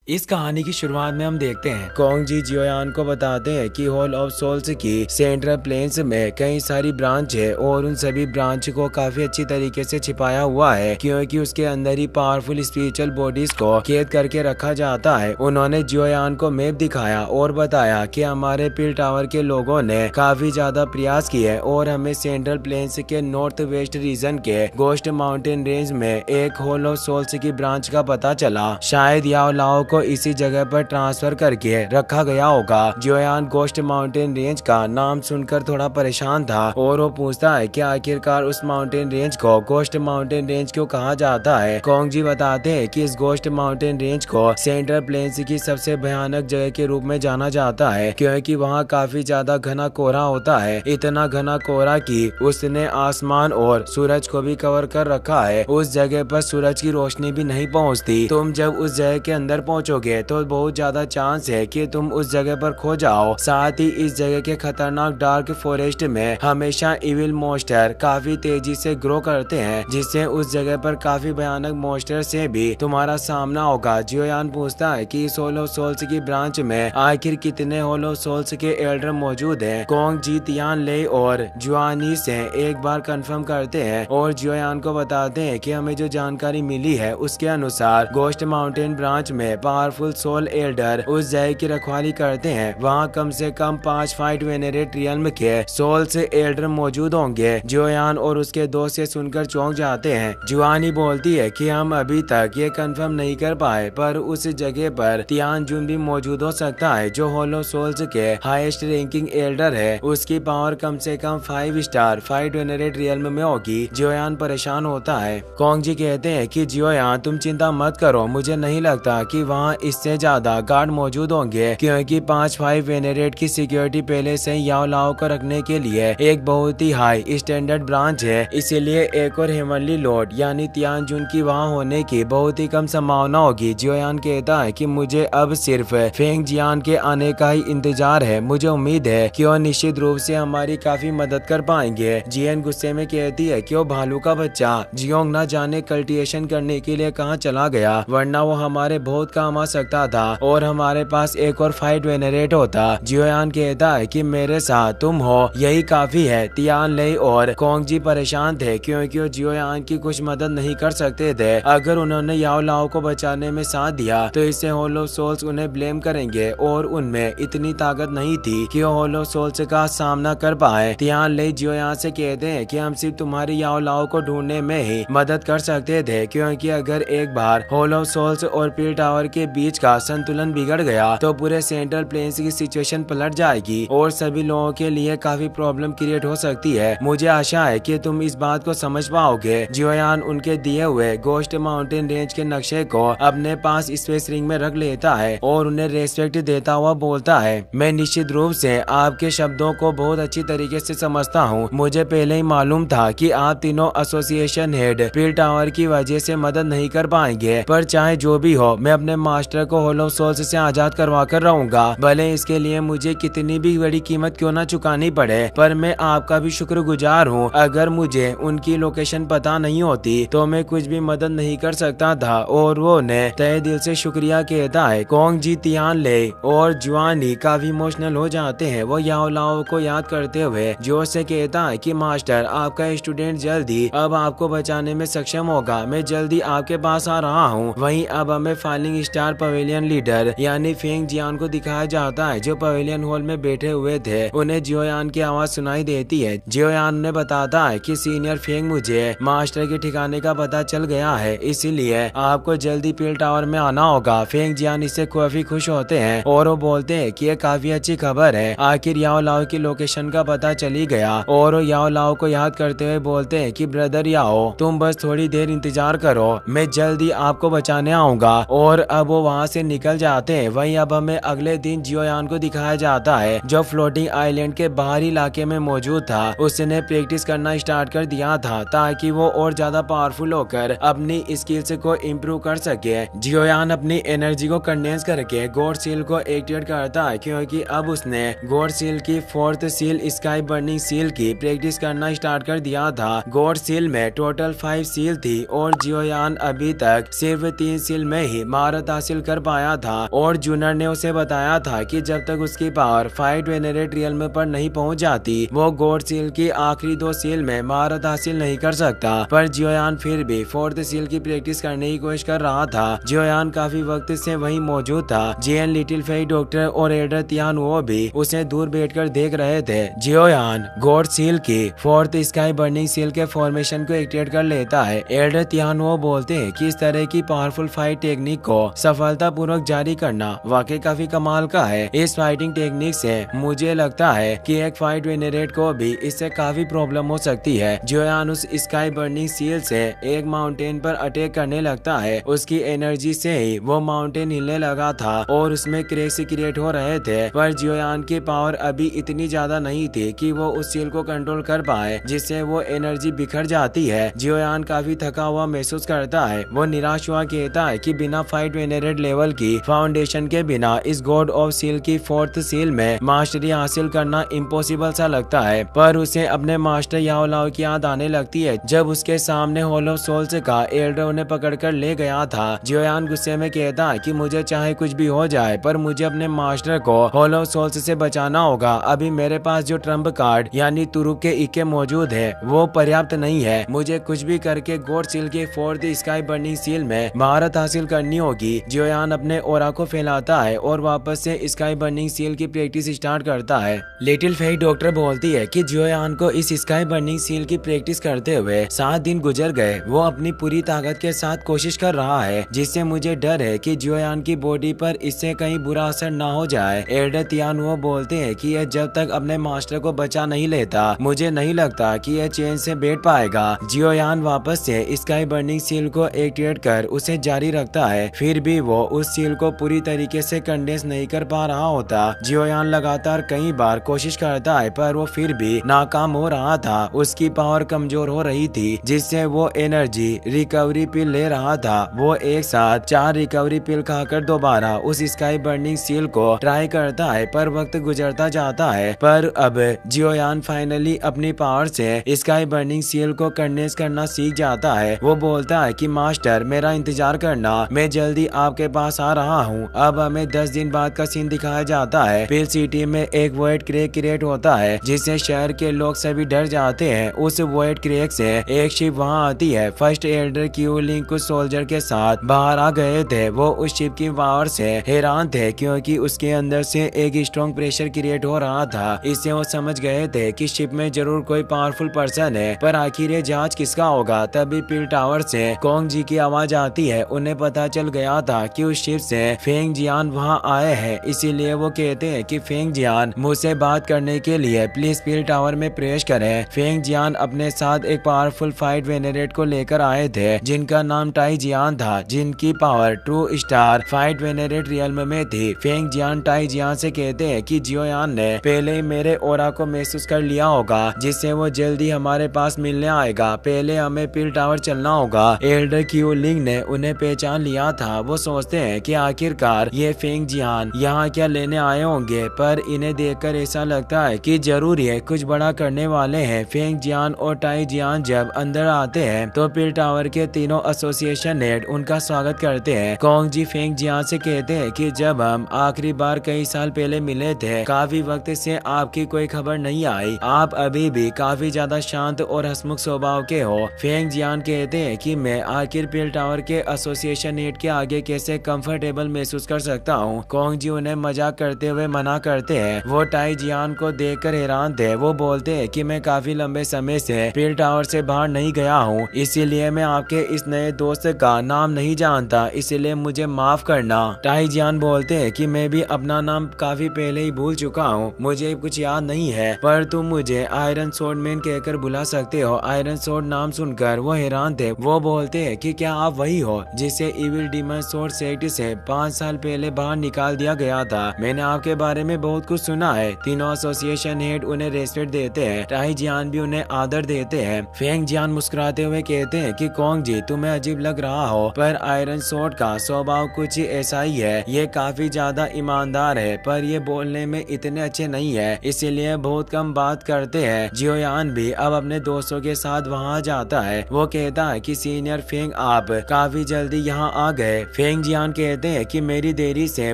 इस कहानी की शुरुआत में हम देखते हैं कोंग जी जियोयान को बताते हैं कि हॉल ऑफ सोल्स की सेंट्रल प्लेन्स में कई सारी ब्रांच है और उन सभी ब्रांच को काफी अच्छी तरीके से छिपाया हुआ है क्योंकि उसके अंदर ही पावरफुल स्पिरिचुअल बॉडीज को कैद करके रखा जाता है। उन्होंने जियोयान को मैप दिखाया और बताया कि हमारे पिल टावर के लोगों ने काफी ज्यादा प्रयास किए और हमें सेंट्रल प्लेन्स के नॉर्थ वेस्ट रीजन के गोस्ट माउंटेन रेंज में एक हॉल ऑफ सोल्स की ब्रांच का पता चला। शायद याओ लाओ को इसी जगह पर ट्रांसफर करके रखा गया होगा। जियोयान गोस्ट माउंटेन रेंज का नाम सुनकर थोड़ा परेशान था और वो पूछता है कि आखिरकार उस माउंटेन रेंज को गोस्ट माउंटेन रेंज क्यों कहा जाता है। कोंग जी बताते हैं कि इस गोस्ट माउंटेन रेंज को सेंट्रल प्लेन्स की सबसे भयानक जगह के रूप में जाना जाता है क्योंकि वहाँ काफी ज्यादा घना कोहरा होता है, इतना घना कोहरा कि उसने आसमान और सूरज को भी कवर कर रखा है। उस जगह पर सूरज की रोशनी भी नहीं पहुँचती। तुम जब उस जगह के अंदर पहुंचोगे तो बहुत ज्यादा चांस है कि तुम उस जगह पर खो जाओ। साथ ही इस जगह के खतरनाक डार्क फॉरेस्ट में हमेशा इविल मॉन्स्टर काफी तेजी से ग्रो करते हैं जिससे उस जगह पर काफी भयानक मॉन्स्टर से भी तुम्हारा सामना होगा। जियोयान पूछता है कि इस हॉल ऑफ सोल्स की ब्रांच में आखिर कितने हॉल ऑफ सोल्स के एल्डर मौजूद हैं। कोंग जी तियान ले और जुआनी से एक बार कंफर्म करते हैं और जियोयान को बताते हैं कि हमें जो जानकारी मिली है उसके अनुसार गोस्ट माउंटेन ब्रांच में पावरफुल सोल एल्डर उस जगह की रखवाली करते हैं। वहाँ कम से कम 5 फाइट वेनेरेट रियल्म के सोल्स एल्डर मौजूद होंगे। जियोयान और उसके दोस्त से सुनकर चौंक जाते हैं। जुआनी बोलती है कि हम अभी तक ये कंफर्म नहीं कर पाए पर उस जगह पर तियान जुन भी मौजूद हो सकता है जो हॉल ऑफ सोल्स के हाईएस्ट रैंकिंग एल्डर है। उसकी पावर कम से कम 5 स्टार फाइट वेनेरेट रियल्म में होगी। जियोयान परेशान होता है। कोंग जी कहते हैं कि जियोयान तुम चिंता मत करो, मुझे नहीं लगता कि वहाँ इससे ज्यादा गार्ड मौजूद होंगे क्योंकि 5 वेनेरेट की सिक्योरिटी पहले से याओ लाओ को रखने के लिए एक बहुत ही हाई स्टैंडर्ड ब्रांच है। इसीलिए एक और हेवनली लॉर्ड यानी तियान जुन की वहाँ होने की बहुत ही कम संभावना होगी। जियोयान कहता है कि मुझे अब सिर्फ फेंग जियान के आने का ही इंतजार है। मुझे उम्मीद है कि वो निश्चित रूप से हमारी काफी मदद कर पाएंगे। जियन गुस्से में कहती है कि वो भालू का बच्चा जियोंग न जाने कल्टिवेशन करने के लिए कहाँ चला गया, वरना वो हमारे बहुत काम आ सकता था और हमारे पास एक और फाइट वेनेरेट होता। जियोयान कहता है कि मेरे साथ तुम हो यही काफी है। तियान ले और कोंग जी परेशान थे क्योंकि वो जियोयान की कुछ मदद नहीं कर सकते थे। अगर उन्होंने याओ लाओ को बचाने में साथ दिया तो इससे हॉल ऑफ सोल्स उन्हें ब्लेम करेंगे और उनमें इतनी ताकत नहीं थी कि वो हॉल ऑफ सोल्स का सामना कर पाए। तियान ले जियोयान से कहते हैं कि हम सिर्फ तुम्हारी याओ लाओ को ढूंढने में ही मदद कर सकते थे क्योंकि अगर एक बार हॉल ऑफ सोल्स और पिल टावर के बीच का संतुलन बिगड़ गया तो पूरे सेंट्रल प्लेन्स की सिचुएशन पलट जाएगी और सभी लोगों के लिए काफी प्रॉब्लम क्रिएट हो सकती है। मुझे आशा है कि तुम इस बात को समझ पाओगे। जियोयान उनके दिए हुए गोस्ट माउंटेन रेंज के नक्शे को अपने पास स्पेस रिंग में रख लेता है और उन्हें रेस्पेक्ट देता हुआ बोलता है, मैं निश्चित रूप से आपके शब्दों को बहुत अच्छी तरीके से समझता हूँ। मुझे पहले ही मालूम था कि आप तीनों एसोसिएशन हेड पिल टावर की वजह से मदद नहीं कर पाएंगे, पर चाहे जो भी हो मैं अपने मास्टर को हॉल ऑफ सोल्स से आजाद करवा कर रहूंगा, भले इसके लिए मुझे कितनी भी बड़ी कीमत क्यों ना चुकानी पड़े। पर मैं आपका भी शुक्रगुजार हूँ। अगर मुझे उनकी लोकेशन पता नहीं होती तो मैं कुछ भी मदद नहीं कर सकता था और वो उन्हें तहे दिल से शुक्रिया कहता है। कोंग जी तियान ले और जुआनी काफी इमोशनल हो जाते हैं। वो याओ लाओ को याद करते हुए जोश से कहता है कि मास्टर आपका स्टूडेंट जल्दी अब आपको बचाने में सक्षम होगा, मैं जल्दी आपके पास आ रहा हूँ। वहीं अब हमें फाइलिंग स्टार पवेलियन लीडर यानी फेंग जियान को दिखाया जाता है जो पवेलियन हॉल में बैठे हुए थे। उन्हें जियोयान की आवाज सुनाई देती है। जियोयान उन्हें बताता है कि सीनियर फेंग मुझे मास्टर के ठिकाने का पता चल गया है, इसीलिए आपको जल्दी पिल टावर में आना होगा। फेंग जियान इससे काफी खुश होते हैं और वो बोलते हैं कि ये काफी अच्छी खबर है, आखिर याओ लाओ की लोकेशन का पता चली गया। और वो याओ लाओ को याद करते हुए बोलते हैं कि ब्रदर याओ तुम बस थोड़ी देर इंतजार करो, मैं जल्दी आपको बचाने आऊंगा। और अब वो वहाँ से निकल जाते हैं। वहीं अब हमें अगले दिन जियोयान को दिखाया जाता है जो फ्लोटिंग आइलैंड के बाहरी इलाके में मौजूद था। उसने प्रैक्टिस करना स्टार्ट कर दिया था ताकि वो और ज्यादा पावरफुल होकर अपनी स्किल्स को इम्प्रूव कर सके। जियोयान अपनी एनर्जी को कंडेंस करके गॉड सील को एक्टिवेट करता है क्योंकि अब उसने गॉड सील की 4th seal sky burning seal की प्रैक्टिस करना स्टार्ट कर दिया था। गॉड सील में टोटल 5 सील थी और जियोयान अभी तक सिर्फ 3 सील में ही महारत हासिल कर पाया था और जूनर ने उसे बताया था कि जब तक उसकी पावर 5 वेनेरेट रियल्म पर नहीं पहुंच जाती वो गॉड सील की आखिरी 2 सील में महारत हासिल नहीं कर सकता। पर जियोयान फिर भी 4th सील की प्रैक्टिस करने की कोशिश कर रहा था। जियोयान काफी वक्त से वहीं मौजूद था। जेन, लिटिल फेई डॉक्टर और एल्डर तियानुओ भी उसे दूर बैठकर देख रहे थे। जियोयान गॉड सील की 4th स्काई बर्निंग सील के फॉर्मेशन को एक्टिवेट कर लेता है। एल्डर तियानुओ बोलते हैं कि इस तरह की पावरफुल फाइट टेक्निक को सफलतापूर्वक जारी करना वाकई काफी कमाल का है। इस फाइटिंग टेक्निक से मुझे लगता है कि एक फाइट वेनेरेट को भी इससे काफी प्रॉब्लम हो सकती है। जियोयान उस स्काई बर्निंग सील से एक माउंटेन पर अटैक करने लगता है। उसकी एनर्जी से ही वो माउंटेन हिलने लगा था और उसमें क्रैक्स क्रिएट हो रहे थे। पर जियोयान की पावर अभी इतनी ज्यादा नहीं थी कि वो उस सील को कंट्रोल कर पाए, जिससे वो एनर्जी बिखर जाती है। जियोयान काफी थका हुआ महसूस करता है। वो निराश हुआ कहता है कि बिना फाइट वेनेरेट लेवल की फाउंडेशन के बिना इस गॉड ऑफ सील की 4th सील में मास्टरी हासिल करना इम्पॉसिबल सा लगता है। पर उसे अपने मास्टर याओ लाओ की याद आने लगती है जब उसके सामने हॉल ऑफ सोल्स का एल्डर उन्हें पकड़कर ले गया था। जियोयान गुस्से में कहता है कि मुझे चाहे कुछ भी हो जाए पर मुझे अपने मास्टर को हॉल ऑफ सोल्स से बचाना होगा। अभी मेरे पास जो ट्रम्प कार्ड यानी तुरुप के इक्के मौजूद है वो पर्याप्त नहीं है। मुझे कुछ भी करके गॉड सील के 4th स्काई बर्निंग सील में महारत हासिल करनी होगी। जियोयान अपने ओरा को फैलाता है और वापस से स्काई बर्निंग सील की प्रैक्टिस स्टार्ट करता है। लिटिल फेई डॉक्टर बोलती है कि जियोयान को इस स्काई बर्निंग सील की प्रैक्टिस करते हुए 7 दिन गुजर गए। वो अपनी पूरी ताकत के साथ कोशिश कर रहा है, जिससे मुझे डर है कि जियोयान की बॉडी पर इससे कहीं बुरा असर ना हो जाए। एल्डर तियानुओ बोलते हैं कि यह जब तक अपने मास्टर को बचा नहीं लेता मुझे नहीं लगता कि यह चैन से बैठ पाएगा। जियोयान वापस से स्काई बर्निंग सील को एक्टिवेट कर उसे जारी रखता है। फिर भी वो उस सील को पूरी तरीके से कंडेंस नहीं कर पा रहा होता। जियोयान लगातार कई बार कोशिश करता है पर वो फिर भी नाकाम हो रहा था। उसकी पावर कमजोर हो रही थी, जिससे वो एनर्जी रिकवरी पिल ले रहा था। वो एक साथ 4 रिकवरी पिल खाकर दोबारा उस स्काई बर्निंग सील को ट्राई करता है पर वक्त गुजरता जाता है। पर अब जियोयान फाइनली अपनी पावर से स्काई बर्निंग सील को कंडेंस करना सीख जाता है। वो बोलता है कि मास्टर मेरा इंतजार करना, मैं जल्दी आपके पास आ रहा हूँ। अब हमें 10 दिन बाद का सीन दिखाया जाता है। पिल सिटी में एक वॉइड क्रैक क्रिएट होता है जिससे शहर के लोग सभी डर जाते हैं। उस वॉइड क्रैक से एक शिप वहाँ आती है। फर्स्ट एल्डर क्यूलिंग कुछ सोल्जर के साथ बाहर आ गए थे। वो उस शिप की पावर से हैरान थे क्योंकि उसके अंदर से एक स्ट्रॉन्ग प्रेशर क्रिएट हो रहा था। इससे वो समझ गए थे कि शिप में जरूर कोई पावरफुल पर्सन है। पर आखिर ये जहाज किसका होगा? तभी पिल टावर से कोंग जी की आवाज आती है। उन्हें पता चल गया था कि उस शिप से फेंग जियान वहाँ आए हैं। इसीलिए वो कहते हैं कि फेंग जियान मुझसे बात करने के लिए प्लीज पिल टावर में प्रवेश करें। फेंग जियान अपने साथ एक पावरफुल फाइट वेनेरेट को लेकर आए थे जिनका नाम टाई जियान था, जिनकी power true star fight venerate realm में थी। फेंग जियान टाई जियान से कहते हैं कि जियोयान ने पहले ही मेरे ओरा को महसूस कर लिया होगा, जिससे वो जल्दी हमारे पास मिलने आएगा। पहले हमें पिल टावर चलना होगा। एल्डर क्यूलिंग ने उन्हें पहचान लिया था। वो सोचते हैं कि आखिरकार ये फेंग जियान यहाँ क्या लेने आए होंगे, पर इन्हें देखकर ऐसा लगता है कि जरूर ये कुछ बड़ा करने वाले हैं। फेंग जियान और टाई जियान जब अंदर आते हैं तो पिल टावर के तीनों एसोसिएशन हेड उनका स्वागत करते हैं। कोंग जी फेंग जियान से कहते हैं कि जब हम आखिरी बार कई साल पहले मिले थे काफी वक्त से आपकी कोई खबर नहीं आई। आप अभी भी काफी ज्यादा शांत और हंसमुख स्वभाव के हो। फेंग जियान कहते हैं कि मैं आखिर पिल टावर के एसोसिएशन हेड के आगे कैसे कंफर्टेबल महसूस कर सकता हूँ। कोंग जी उन्हें मजाक करते हुए मना करते हैं। वो टाई जियान को देखकर हैरान थे। वो बोलते हैं कि मैं काफी लंबे समय से पिल टावर से बाहर नहीं गया हूँ, इसीलिए मैं आपके इस नए दोस्त का नाम नहीं जानता, इसलिए मुझे माफ करना। टाई जियान बोलते हैं कि मैं भी अपना नाम काफी पहले ही भूल चुका हूँ, मुझे कुछ याद नहीं है, पर तुम मुझे आयरन सोर्ड मैन कहकर बुला सकते हो। आयरन सोर्ड नाम सुनकर वो हैरान थे। वो बोलते हैं कि क्या आप वही हो जिसे इविल डीमन सोर्ड सेक्ट से 5 साल पहले बाहर निकाल दिया गया था? मैंने आपके बारे में बहुत कुछ सुना है। तीनों एसोसिएशन हेड उन्हें रेस्पेक्ट देते हैं। टाई जियान भी उन्हें आदर देते हैं। फेंग जियान मुस्कुराते हुए कहते हैं कि कोंग जी तुम्हें अजीब लग रहा हो, पर आयरन सोर्ड का स्वभाव कुछ ऐसा ही है। ये काफी ज्यादा ईमानदार है पर ये बोलने में इतने अच्छे नहीं है, इसीलिए बहुत कम बात करते हैं। जियोयान भी अब अपने दोस्तों के साथ वहाँ जाता है। वो कहता है कि सीनियर फेंग आप काफी जल्दी यहाँ आ गए। फेंग जियान कहते हैं कि मेरी देरी से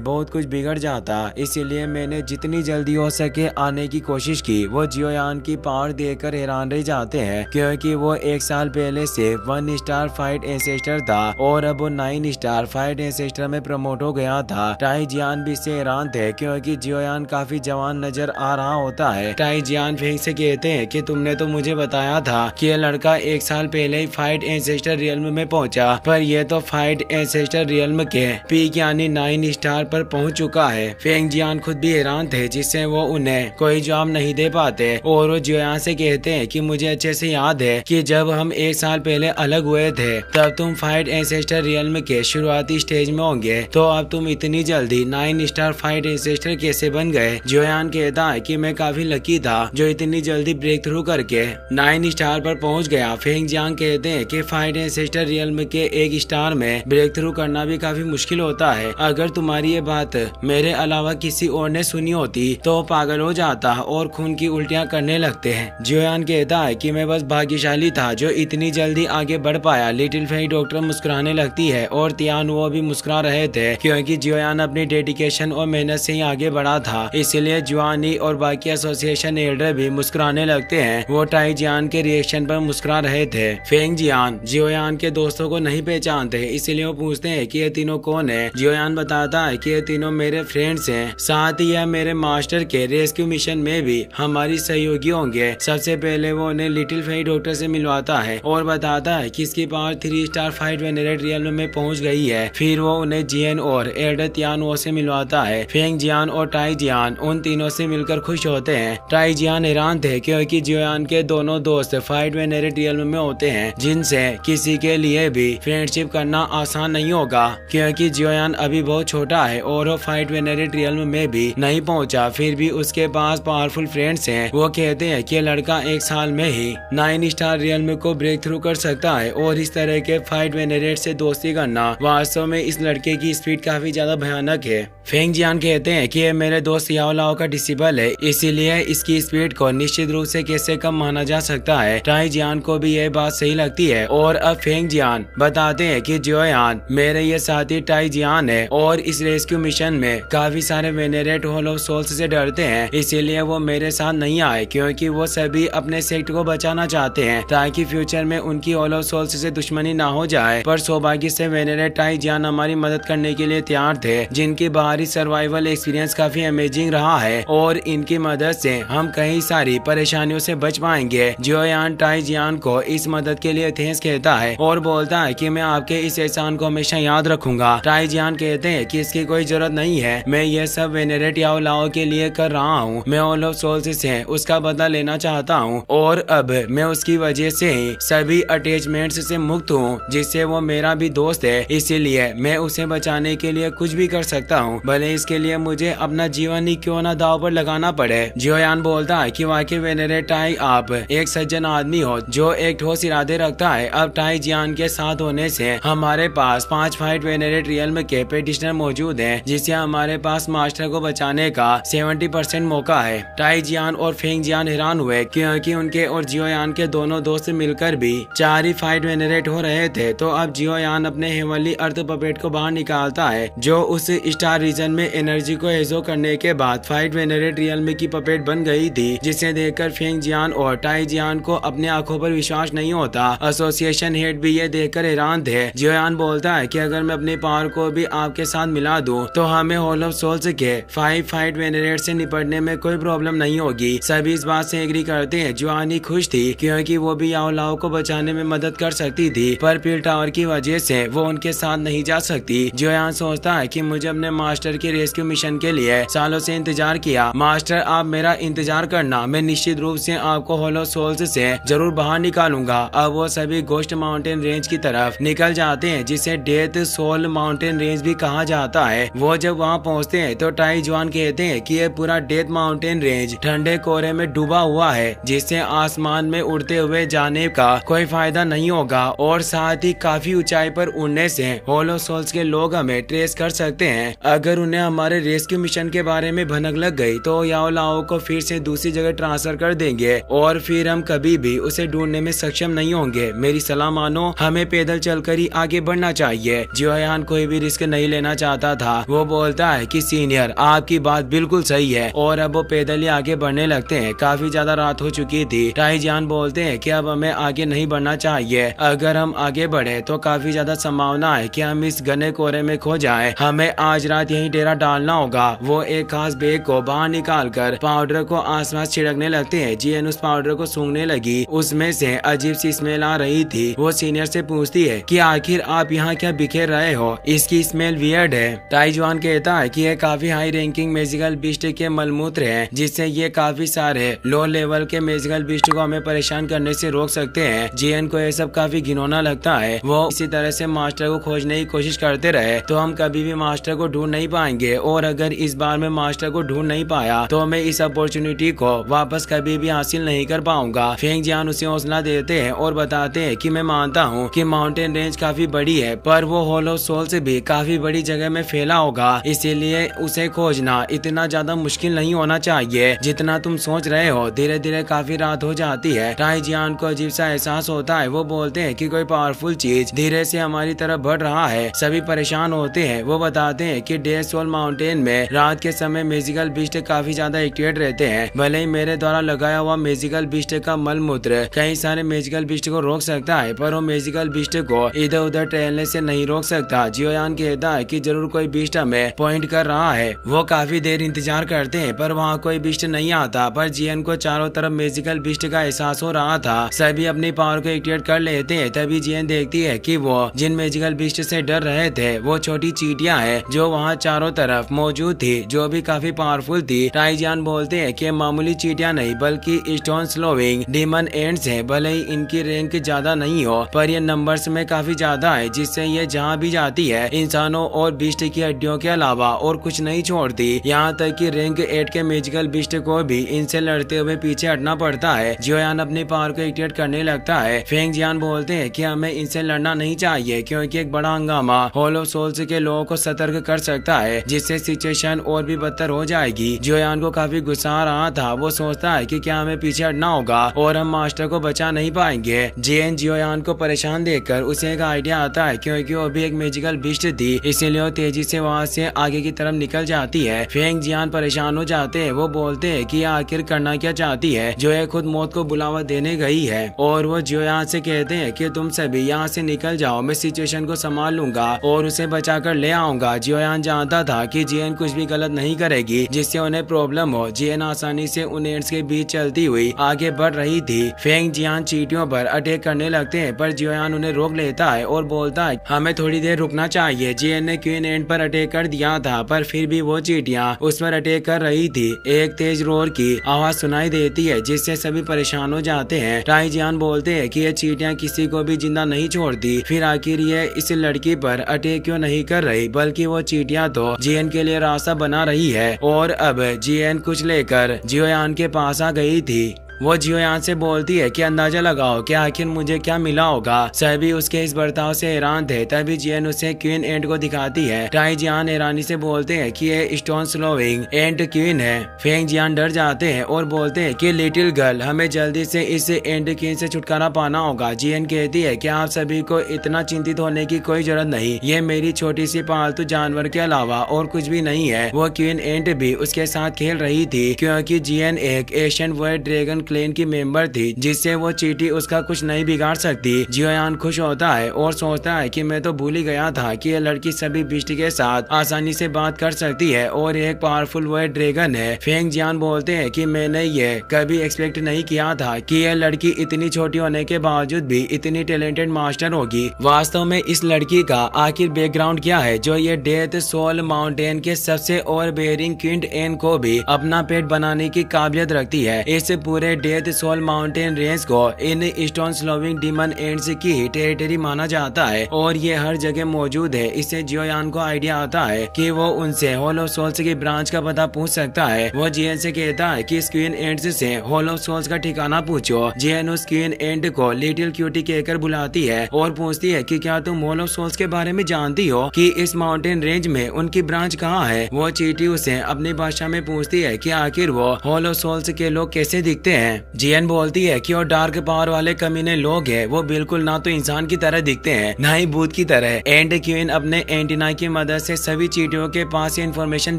बहुत कुछ बिगड़ जाता, इसीलिए मैंने जितनी जल्दी हो सके आने की कोशिश की। वो जियोयान की पावर देखकर हैरान रह जाते हैं, क्योंकि वो 1 साल पहले से 1 स्टार फाइट एंसेस्टर था और अब वो 9 स्टार फाइट एंसेस्टर में प्रमोट हो गया था। टाई जियान भी इससे हैरान थे, क्योंकि जियोयान काफी जवान नजर आ रहा होता है। टाई जियान फेंग से कहते हैं कि तुमने तो मुझे बताया था कि ये लड़का 1 साल पहले ही फाइट एंसेस्टर रियल्म में पहुंचा, पर ये तो फाइट एंसेस्टर रियल्म के पीक यानी 9 स्टार पर पहुंच चुका है। फेंग जियान खुद भी हैरान थे, जिससे वो उन्हें कोई जवाब नहीं दे पाते और वो जियोयान से कहते हैं कि मुझे अच्छे से याद है कि जब हम 1 साल पहले अलग हुए थे तब तुम फाइट एंसेस्टर रियल्म के शुरुआती स्टेज में होंगे, तो अब तुम इतनी जल्दी 9 स्टार फाइट एंसेस्टर कैसे बन गए। जियोयान कहता है कि मैं काफी लकी था जो इतनी जल्दी ब्रेक थ्रू करके 9 स्टार पर पहुंच गया। फेंग जियान कहते हैं कि फाइट एंसेस्टर रियल्म के 1 स्टार में ब्रेक थ्रू करना भी काफी मुश्किल होता है। अगर तुम्हारी ये बात मेरे अलावा किसी और ने सुनी होती तो पागल हो जाता और खून की उल्टियां करने लगते हैं। जियोयान कहता है कि मैं बस भाग्यशाली था जो इतनी जल्दी आगे बढ़ पाया। लिटिल फेई डॉक्टर मुस्कुराने लगती है और तियान वो भी मुस्कुरा रहे थे, क्योंकि जियोयान अपनी डेडिकेशन और मेहनत से ही आगे बढ़ा था। इसलिए जुआनी और बाकी एसोसिएशन एल्डर भी मुस्कुराने लगते हैं। वो टाई जियान के रिएक्शन पर मुस्कुरा रहे थे। फेंग जियान जियोयान के दोस्तों को नहीं पहचानते, इसलिए वो पूछते हैं कि ये तीनों कौन है। जियोयान बताता है कि ये तीनों मेरे फ्रेंड्स हैं, साथ ही यह मेरे मास्टर के रेस्क्यू मिशन में भी हमारी सहयोगी होंगे। सबसे पहले वो उन्हें लिटिल फेई डॉक्टर से मिलवाता है और बताता है कि इसकी power 3 star fight venerate realm में पहुंच गई है। फिर वो उन्हें जियन और एल्डर तियान वो से मिलवाता है। फेंग जियान और टाई जियान उन तीनों से मिलकर खुश होते हैं। टाई जियान हैरान थे, क्योंकि जियोयान के दोनों दोस्त फाइट वेनरेट रियल्म में होते हैं, जिनसे किसी के लिए भी फ्रेंडशिप करना आसान नहीं होगा, क्योंकि जियोयान अभी बहुत छोटा है और वो फाइट वेनरेट रियल्म में भी नहीं पहुंचा। फिर भी उसके पास पावरफुल फ्रेंड्स हैं। वो कहते हैं कि लड़का 1 साल में ही 9 स्टार रियल्म को ब्रेक थ्रू कर सकता है और इस तरह के फाइट वेनरेट से दोस्ती करना वास्तव में इस लड़के की स्पीड काफी ज्यादा भयानक है। फेंग जियान कहते हैं कि ये मेरे दोस्त याओ लाओ का डिसिबल है, इसीलिए इसकी स्पीड को निश्चित रूप से कैसे कम माना जा सकता है। टाई जियान को भी यह बात सही लगती है और अब फेंग जियान बताते हैं कि जियोयान मेरे ये साथी टाई जियान है और इस रेस्क्यू मिशन में काफी सारे वेनरेट हॉल ऑफ सोल्स से डरते हैं, इसीलिए वो मेरे साथ नहीं आए, क्योंकि वो सभी अपने सेक्ट को बचाना चाहते हैं ताकि फ्यूचर में उनकी हॉल ऑफ सोल्स से दुश्मनी ना हो जाए। पर सौभाग्य से वेनरेट टाई जियान हमारी मदद करने के लिए तैयार थे, जिनकी बाहरी सर्वाइवल एक्सपीरियंस काफी अमेजिंग रहा है और इनकी मदद से हम कई सारी परेशानियों से बच पाएंगे। जियोयान टाई जियान को इस मदद के लिए थैंक्स कहता है और बोलता है कि मैं आपके इस एहसान को हमेशा याद रखूंगा। टाई जियान कहते हैं कि इसकी कोई जरूरत नहीं है, मैं ये सब वेनरेट याओ लाओ के लिए कर रहा हूँ। मैं ऑल ऑफ सोल्स से उसका बदला लेना चाहता हूँ और अब मैं उसकी वजह से ही सभी अटैचमेंट्स से मुक्त हूँ, जिससे वो मेरा भी दोस्त है, इसीलिए मैं उसे बचाने के लिए कुछ भी कर सकता हूँ, भले इसके लिए मुझे अपना जीवन ही क्यों ना दाव पर लगाना पड़े। जियोयान बोलता है कि वाकई वेनरेट टाई आप एक सज्जन आदमी हो जो एक ठोस इरादे रखता है। अब टाई जियान के साथ होने से हमारे पास 5 फाइट वेनरेट रियल्म के पेटिशनर मौजूद हैं, जिससे हमारे पास मास्टर को बचाने का 70% मौका है। टाई जियान और फेंग जियान हैरान हुए, क्योंकि उनके और जियोयान के दोनों दोस्त मिलकर भी 4 ही फाइट वेनरेट हो रहे थे। तो अब जियोयान अपने हेवनली अर्थ पपेट को बाहर निकालता है, जो उस स्टार रीजन में एनर्जी को एजो करने के बाद फाइट वेनरेट रियल्म की पपेट बन गई थी, जिसे देखकर फेंग जियान और टाई जियान को अपने आंखों पर विश्वास नहीं होता। एसोसिएशन हेड भी ये देखकर हैरान थे। जियोयान बोलता है कि अगर मैं अपनी पावर को भी आपके साथ मिला दूं तो हमें हॉल ऑफ सोल्स के 5 फाइट वेनरेट से निपटने में कोई प्रॉब्लम नहीं होगी। सभी इस बात से एग्री करते हैं। जुआनी खुश थी, क्योंकि वो भी याओ लाओ को बचाने में मदद कर सकती थी, पर पील टावर की वजह से वो उनके साथ नहीं जा सकती। जियोयान सोचता है कि मुझे अपने मास्टर के रेस्क्यू मिशन के लिए सालों से इंतजार किया। मास्टर आप मेरा इंतजार करना, मैं निश्चित रूप से आपको हॉल ऑफ सोल्स से जरूर बाहर निकालूंगा। अब वो सभी गोस्ट माउंटेन रेंज की तरफ निकल जाते हैं, जिसे डेथ सोल माउंटेन रेंज भी कहा जाता है। वो जब वहाँ पहुँचते हैं तो टाई जुआन कहते हैं कि ये पूरा डेथ माउंटेन रेंज ठंडे कोहरे में डूबा हुआ है, जिससे आसमान में उड़ते हुए जाने का कोई फायदा नहीं होगा और साथ ही काफी ऊंचाई पर उड़ने से हॉल ऑफ सोल्स के लोग हमें ट्रेस कर सकते हैं। अगर उन्हें हमारे रेस्क्यू मिशन के बारे में भनक लग गई तो याओ लाओ को फिर से दूसरी जगह ट्रांसफर कर देंगे और फिर हम कभी भी उसे ढूंढने में सक्षम नहीं होंगे। मेरी सलाह मानो, हमें पैदल चलकर ही आगे बढ़ना चाहिए। जियोयान कोई भी रिस्क नहीं लेना चाहता था। वो बोलता है कि सीनियर आपकी बात बिल्कुल सही है, और अब वो पैदल ही आगे बढ़ने लगते हैं। काफी ज्यादा रात हो चुकी थी। टाइजियान बोलते हैं कि अब हमें आगे नहीं बढ़ना चाहिए। अगर हम आगे बढ़े तो काफी ज्यादा संभावना है कि हम इस घने कोहरे में खो जाएं। हमें आज रात यहीं डेरा डालना होगा। वो एक खास बैग को बाहर निकाल कर पाउडर को आसपास छिड़कने लगते हैं। जियन उस पाउडर को सूंघने लगी। उसमें से अजीब सी स्मेल आ रही थी। वो सीनियर से पूछती है कि आखिर आप यहाँ क्या बिखेर रहे हो, इसकी स्मेल वियर्ड है। टाइजुआन कहता है कि ये काफी हाई रैंकिंग मैजिकल बीस्ट के मलमूत्र है, जिससे ये काफी सारे लो लेवल के मैजिकल बीस्ट को हमें परेशान करने से रोक सकते हैं। जियन को ये सब काफी घिनौना लगता है। वो इसी तरह से मास्टर को खोजने की कोशिश करते रहे तो हम कभी भी मास्टर को ढूंढ नहीं पाएंगे, और अगर इस बार मैं मास्टर को ढूंढ नहीं पाया तो मैं इस अपॉर्चुनिटी को वापस कभी भी हासिल नहीं कर पाऊंगा। फेंग जियान उसे हौसला देते हैं और बताते हैं कि मैं मानता हूँ कि माउंटेन रेंज काफी बड़ी है, पर वो होलो सोल से भी काफी बड़ी जगह में फैला होगा, इसीलिए उसे खोजना इतना ज्यादा मुश्किल नहीं होना चाहिए जितना तुम सोच रहे हो। धीरे धीरे काफी रात हो जाती है। टाइजियान को अजीब सा एहसास होता है। वो बोलते हैं कि कोई पावरफुल चीज धीरे से हमारी तरफ बढ़ रहा है। सभी परेशान होते हैं। वो बताते हैं कि डेथ सोल माउंटेन में रात के समय मैजिकल बीस्ट काफी ज्यादा एक्टिवेट रहते हैं। भले ही मेरे द्वारा लगाया हुआ मैजिकल बीस्ट का मलमूत्र कई सारे मैजिकल बीस्ट को रोक सकता है, पर वो मैजिकल बीस्ट को इधर उधर टहलने से नहीं रोक सकता। जियोयान कहता है कि जरूर कोई बीस्ट हमें पॉइंट कर रहा है। वो काफी देर इंतजार करते हैं पर वहाँ कोई बीस्ट नहीं आता, पर जियन को चारों तरफ मैजिकल बीस्ट का एहसास हो रहा था। सभी अपनी पावर को एक्टिवेट कर लेते हैं। तभी जियन देखती है कि वो जिन मैजिकल बीस्ट से डर रहे थे वो छोटी चींटियां हैं जो वहाँ चारों तरफ मौजूद थी, जो भी काफी पावरफुल थी। टाइजियान बोलते हैं कि मामूली चींटियां नहीं बल्कि स्टोन स्लोविंग डीमन एंड्स हैं। भले ही इनकी रैंक ज्यादा नहीं हो, पर ये नंबर्स में काफी ज्यादा है, जिससे ये जहाँ भी जाती है इंसानों और बीस्ट की हड्डियों के अलावा और कुछ नहीं छोड़ती। यहाँ तक कि रैंक 8 के मैजिकल बीस्ट को भी इनसे लड़ते हुए पीछे हटना पड़ता है। जियोयान अपनी पावर को एक्टिवेट करने लगता है। फेंग जियान बोलते हैं कि हमें इनसे लड़ना नहीं चाहिए, क्योंकि एक बड़ा हंगामा होलो सोल्स के लोगों को सतर्क कर सकता है, जिससे सिचुएशन और भी बदतर हो जाएगी। जियोयान को काफी गुस्सा आ रहा था। वो सोचता है कि क्या हमें पीछे हटना होगा और हम मास्टर को बचा नहीं पाएंगे। जेन जियोयान को परेशान देखकर उसे एक आइडिया आता है, क्योंकि वो भी एक मैजिकल बीस्ट थी, इसीलिए वो तेजी से वहाँ से आगे की तरफ निकल जाती है। फेंग जियान परेशान हो जाते हैं। वो बोलते हैं कि आखिर करना क्या चाहती है, जो ये खुद मौत को बुलावा देने गई है। और वो जियोयान से कहते हैं कि तुम सभी यहाँ से निकल जाओ, मैं सिचुएशन को संभाल लूंगा और उसे बचा कर ले आऊंगा। जियोयान जानता था कि जियन कुछ भी गलत नहीं करेगी जिससे उन्हें प्रॉब्लम हो। जियन आसानी से उन एंड्स के बीच चलती हुई आगे बढ़ रही थी। फेंग जियान चींटियों पर अटैक करने लगते हैं, पर जियोयान उन्हें रोक लेता है और बोलता है हमें थोड़ी देर रुकना चाहिए। जियन ने क्वीन एंड पर अटैक कर दिया था, पर फिर भी वो चींटियां उस पर अटैक कर रही थी। एक तेज रोर की आवाज सुनाई देती है, जिससे सभी परेशान हो जाते हैं। टाइजियान बोलते हैं कि ये चींटियां किसी को भी जिंदा नहीं छोड़ती, फिर आखिर ये इस लड़की पर अटैक क्यों नहीं कर रही, बल्कि वो चींटियां तो जियन के लिए रास्ता बना रही है। और अब जियन कुछ लेकर जियोयान के पास आ गई थी। वो जियोयान से बोलती है कि अंदाजा लगाओ कि आखिर मुझे क्या मिला होगा। सभी उसके इस बर्ताव से हैरान थे। तभी जियन उसे क्वीन एंट को दिखाती है। टाइजियान हैरानी से बोलते हैं कि ये स्टोन स्लोविंग एंट क्वीन है। फेंग जियान डर जाते हैं और बोलते हैं कि लिटिल गर्ल हमें जल्दी से इस एंट क्वीन से छुटकारा पाना होगा। जियन कहती है कि आप सभी को इतना चिंतित होने की कोई जरूरत नहीं, ये मेरी छोटी सी पालतू जानवर के अलावा और कुछ भी नहीं है। वो क्वीन एंट भी उसके साथ खेल रही थी, क्योंकि जियन एक एशियन वाइट ड्रैगन क्लेन की मेंबर थी, जिससे वो चींटी उसका कुछ नहीं बिगाड़ सकती। जियोयान खुश होता है और सोचता है कि मैं तो भूल ही गया था कि ये लड़की सभी बीस्ट के साथ आसानी से बात कर सकती है और एक पावरफुल वाइट ड्रैगन है। फेंग जियान बोलते हैं कि मैंने ये कभी एक्सपेक्ट नहीं किया था कि यह लड़की इतनी छोटी होने के बावजूद भी इतनी टैलेंटेड मास्टर होगी। वास्तव में इस लड़की का आखिर बैकग्राउंड क्या है, जो ये डेथ सोल माउंटेन के सबसे ओवर बेयरिंग क्वीन एन को भी अपना पेट बनाने की काबिलियत रखती है। इस पूरे डेथ सोल माउंटेन रेंज को in stone slowing demon ends की टेरिटरी माना जाता है और ये हर जगह मौजूद है। इससे जियोयान को आइडिया आता है कि वो उनसे होलो सोल्स की ब्रांच का पता पूछ सकता है। वो जियन से कहता है कि क्वीन एंड्स से होलो सोल्स का ठिकाना पूछो। जियन उस क्वीन एंड को लिटिल क्यूटी कहकर बुलाती है और पूछती है कि क्या तुम होलो सोल्स के बारे में जानती हो कि इस माउंटेन रेंज में उनकी ब्रांच कहाँ है। वो चींटी उसे अपनी भाषा में पूछती है कि आखिर वो होलो सोल्स के लोग कैसे दिखते हैं। हैं। जियन बोलती है कि वो डार्क पावर वाले कमीने लोग हैं, वो बिल्कुल ना तो इंसान की तरह दिखते हैं ना ही भूत की तरह। एंड क्वीन अपने एंटीना की मदद से सभी चींटियों के पास इंफॉर्मेशन